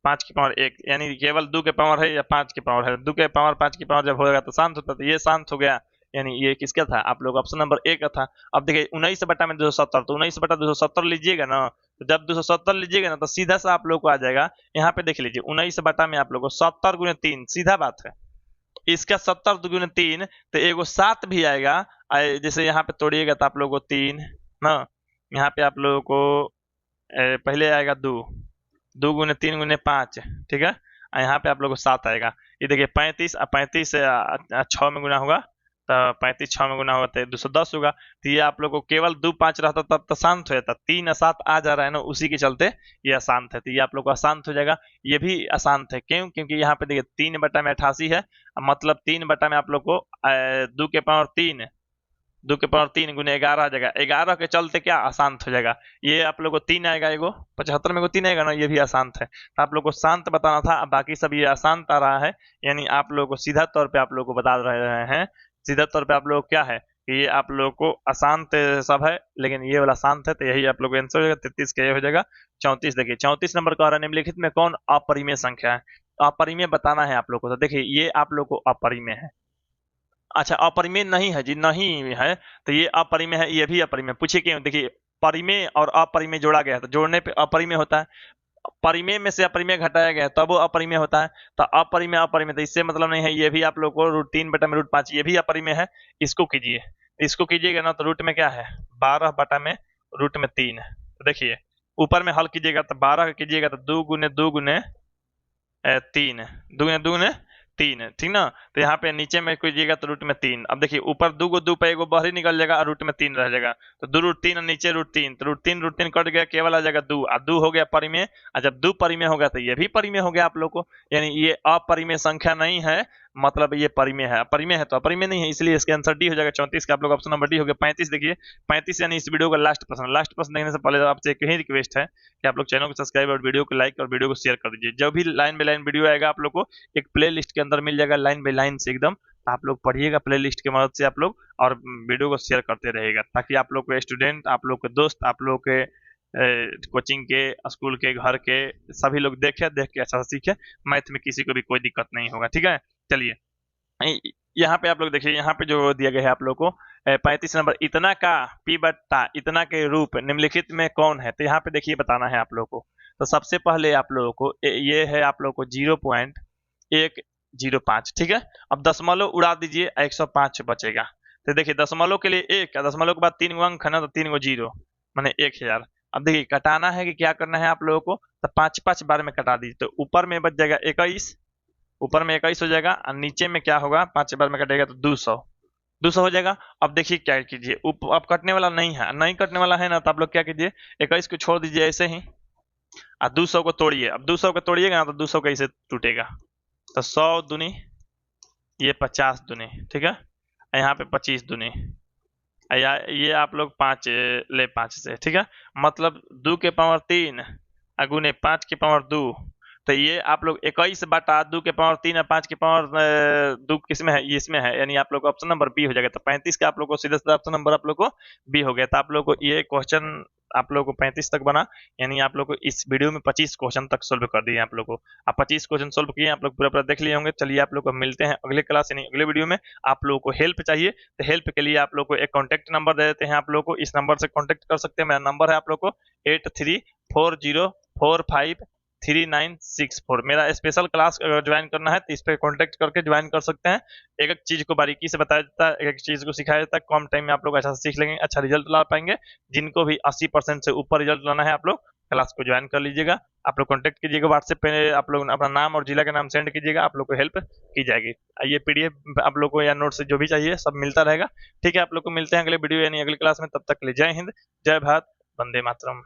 S1: 5 की पावर 1, यानी केवल 2 के पावर है या 5 की पावर है, 2 के पावर 5 की पावर जब होगा तो शांत होता है, तो ये शांत हो गया, यानी ये किसका था, आप लोग ऑप्शन नंबर ए का था। अब देखिए 19 बटा में 270, तो 19 बटा 270 लीजिएगा ना, तो जब 270 लीजिएगा ना तो सीधा सा आप लोग को आ जाएगा, यहाँ पे देख लीजिए 19 बटा में आप लोग को 70 गुने 3, सीधा बात है। इसका 70 दुगुने 3, तो एगो 7 भी आएगा। जैसे यहाँ पे तोड़िएगा तो आप लोगों को 3 ना, यहाँ पे आप लोगों को पहले आएगा 2, 2 गुने 3 गुने 5, ठीक है। यहाँ पे आप लोगों को 7 आएगा। ये देखिए 35, 35 6 में गुना होगा, तो 35 6 में गुना होगा तो 210 होगा। तो ये आप लोग को केवल 2 5 रहता तब तो अशांत हो जाता, 3 7 आ जा रहा है ना, उसी के चलते ये अशांत है। तो ये आप लोग को अशांत हो जाएगा। ये भी अशांत है, क्यों? क्योंकि यहाँ पे देखिए 3 बटा में 88 है, मतलब 3 बटा में आप लोग को 2 के पावर 3, 2 के पावर 3 गुने 11 आ जाएगा। 11 के चलते क्या अशांत हो जाएगा। ये आप लोग को 3 आएगा, एगो 75 में 3 आएगा ना, ये भी अशांत है। तो आप लोग को शांत बताना था, अब बाकी सब ये अशांत आ रहा है, यानी आप लोग को सीधा तौर पे आप लोग को बता रहे हैं, सीधा तौर पे आप लोग क्या है कि ये आप लोग को अशांत सब है, लेकिन ये वाला शांत है। तो यही आप लोग को आंसर हो जाएगा, 33 का ये हो जाएगा। 34 देखिए 34 नंबर का निम्नलिखित में कौन अपरिमेय संख्या है। अपरिमेय बताना है आप लोग को। तो देखिए ये आप लोग को अपरिमेय है। अच्छा अपरिमेय नहीं है जी, नहीं है, तो ये अपरिमेय है, ये भी अपरिमेय। पूछिए क्यों? देखिए परिमेय और अपरिमेय जोड़ा गया है, तो जोड़ने पे अपरिमेय होता है, परिमेय में से अपरिमेय घटाया गया है तब वो अपरिमेय होता है। तो अपरिमेय अपरिमेय, तो इससे मतलब नहीं है। ये भी आप लोग को √3 बटा में √5, ये भी अपरिमेय है। इसको कीजिए, इसको कीजिएगा ना तो रूट में क्या है 12 बटा में √3। तो देखिए ऊपर में हल कीजिएगा तो 12 का कीजिएगा तो 2 गुने 2 गुने 3, 2 गुने 2 गुने 3, ठीक ना। तो यहाँ पे नीचे में कीजिएगा तो √3। अब देखिए ऊपर 2 को 2 पे एगो बाहर ही निकल जाएगा और √3 रह जाएगा, तो 2√3 और नीचे √3, तो √3 कट गया, केवल आ जाएगा 2, और 2 हो गया परिमेय। और जब 2 परिमेय हो गया तो ये भी परिमेय हो गया आप लोग को, यानी ये अपरिमेय संख्या नहीं है, मतलब ये परिमेय है। परिमेय है तो अपरिमेय नहीं है, इसलिए इसके आंसर डी हो जाएगा। 34 का आप लोग ऑप्शन नंबर डी हो गया। 35 देखिए 35 यानी इस वीडियो का लास्ट प्रश्न। लास्ट प्रश्न देखने से पहले आपसे एक ही रिक्वेस्ट है कि आप लोग चैनल को सब्सक्राइब और वीडियो को लाइक और वीडियो को शेयर कर दीजिए। जब भी लाइन बाय लाइन वीडियो आएगा आप लोग को एक प्ले लिस्ट के अंदर मिल जाएगा, लाइन बाय लाइन से एकदम। आप लोग पढ़िएगा प्ले लिस्ट की मदद से आप लोग, और वीडियो को शेयर करते रहेगा, ताकि आप लोग के स्टूडेंट, आप लोग के दोस्त, आप लोग के कोचिंग के, स्कूल के, घर के सभी लोग देख के अच्छा से सीखे। मैथ में किसी को भी कोई दिक्कत नहीं होगा, ठीक है। चलिए यहाँ पे आप लोग देखिए, यहाँ पे जो दिया गया है आप लोग को 35 नंबर, इतना का p बट्टा इतना के रूप निम्नलिखित में कौन है। तो यहाँ पे देखिए बताना है आप लोग को। तो सबसे पहले आप लोगों को ये है आप लोग को 0.105, ठीक है। अब दशमलव उड़ा दीजिए, 105 बचेगा। तो देखिए दशमलव के लिए 1, दशमलव के बाद 3 अंक है ना, तो 3 गो 0 माने 1000। अब देखिए कटाना है कि क्या करना है आप लोगों को, तो 5 बार में कटा दीजिए, तो ऊपर में बच जाएगा 21, ऊपर में 21 हो जाएगा, और नीचे में क्या होगा 5 बार में कटेगा तो 200 हो जाएगा। अब देखिए क्या कीजिए, अब कटने वाला नहीं है, नहीं कटने वाला है ना, तो आप लोग क्या कीजिए 21 को छोड़ दीजिए ऐसे ही, और 200 को तोड़िए। अब 200 को तोड़िएगा ना तो 200 कैसे टूटेगा, तो 100 दूनी ये 50 दूनी, ठीक है, यहाँ पे 25 दूनी, ये आप लोग 5 ले 5 से, ठीक है। मतलब 2 के पावर 3 गुने 5 के पावर 2, तो ये आप लोग 21 बटा 2 के पावर 3 और 5 के पावर 2 किसमें है, ये इसमें है, यानी आप लोग को ऑप्शन नंबर बी हो जाएगा। तो 35 का आप लोग को सीधा सीधा ऑप्शन नंबर आप लोग को बी हो गया। तो आप लोग को ये क्वेश्चन आप लोग को 35 तक बना, यानी आप लोग को इस वीडियो में 25 क्वेश्चन तक सोल्व कर दिए आप लोग को। आप 25 क्वेश्चन सोल्व किए, आप लोग पूरा पूरा देख लिए होंगे। चलिए आप लोग को मिलते हैं अगले क्लास यानी अगले वीडियो में। आप लोगों को हेल्प चाहिए तो हेल्प के लिए आप लोग को एक कॉन्टैक्ट नंबर दे देते हैं, आप लोग को इस नंबर से कॉन्टैक्ट कर सकते हैं। मेरा नंबर है आप लोग को 8340453964। मेरा स्पेशल क्लास अगर ज्वाइन करना है तो इस पर कॉन्टैक्ट करके ज्वाइन कर सकते हैं। एक एक चीज को बारीकी से बताया जाता है, एक एक चीज को सिखाया जाता है। कम टाइम में आप लोग अच्छा सीख लेंगे, अच्छा रिजल्ट ला पाएंगे। जिनको भी 80% से ऊपर रिजल्ट लाना है आप लोग क्लास को ज्वाइन कर लीजिएगा। आप लोग कॉन्टैक्ट कीजिएगा व्हाट्सएप पे, आप लोग अपना नाम और जिला का नाम सेंड कीजिएगा, आप लोग को हेल्प की जाएगी। ये PDF आप लोग को या नोट से जो भी चाहिए सब मिलता रहेगा, ठीक है। आप लोग को मिलते हैं अगले वीडियो यानी अगली क्लास में, तब तक के लिए जय हिंद, जय भारत, वंदे मातरम।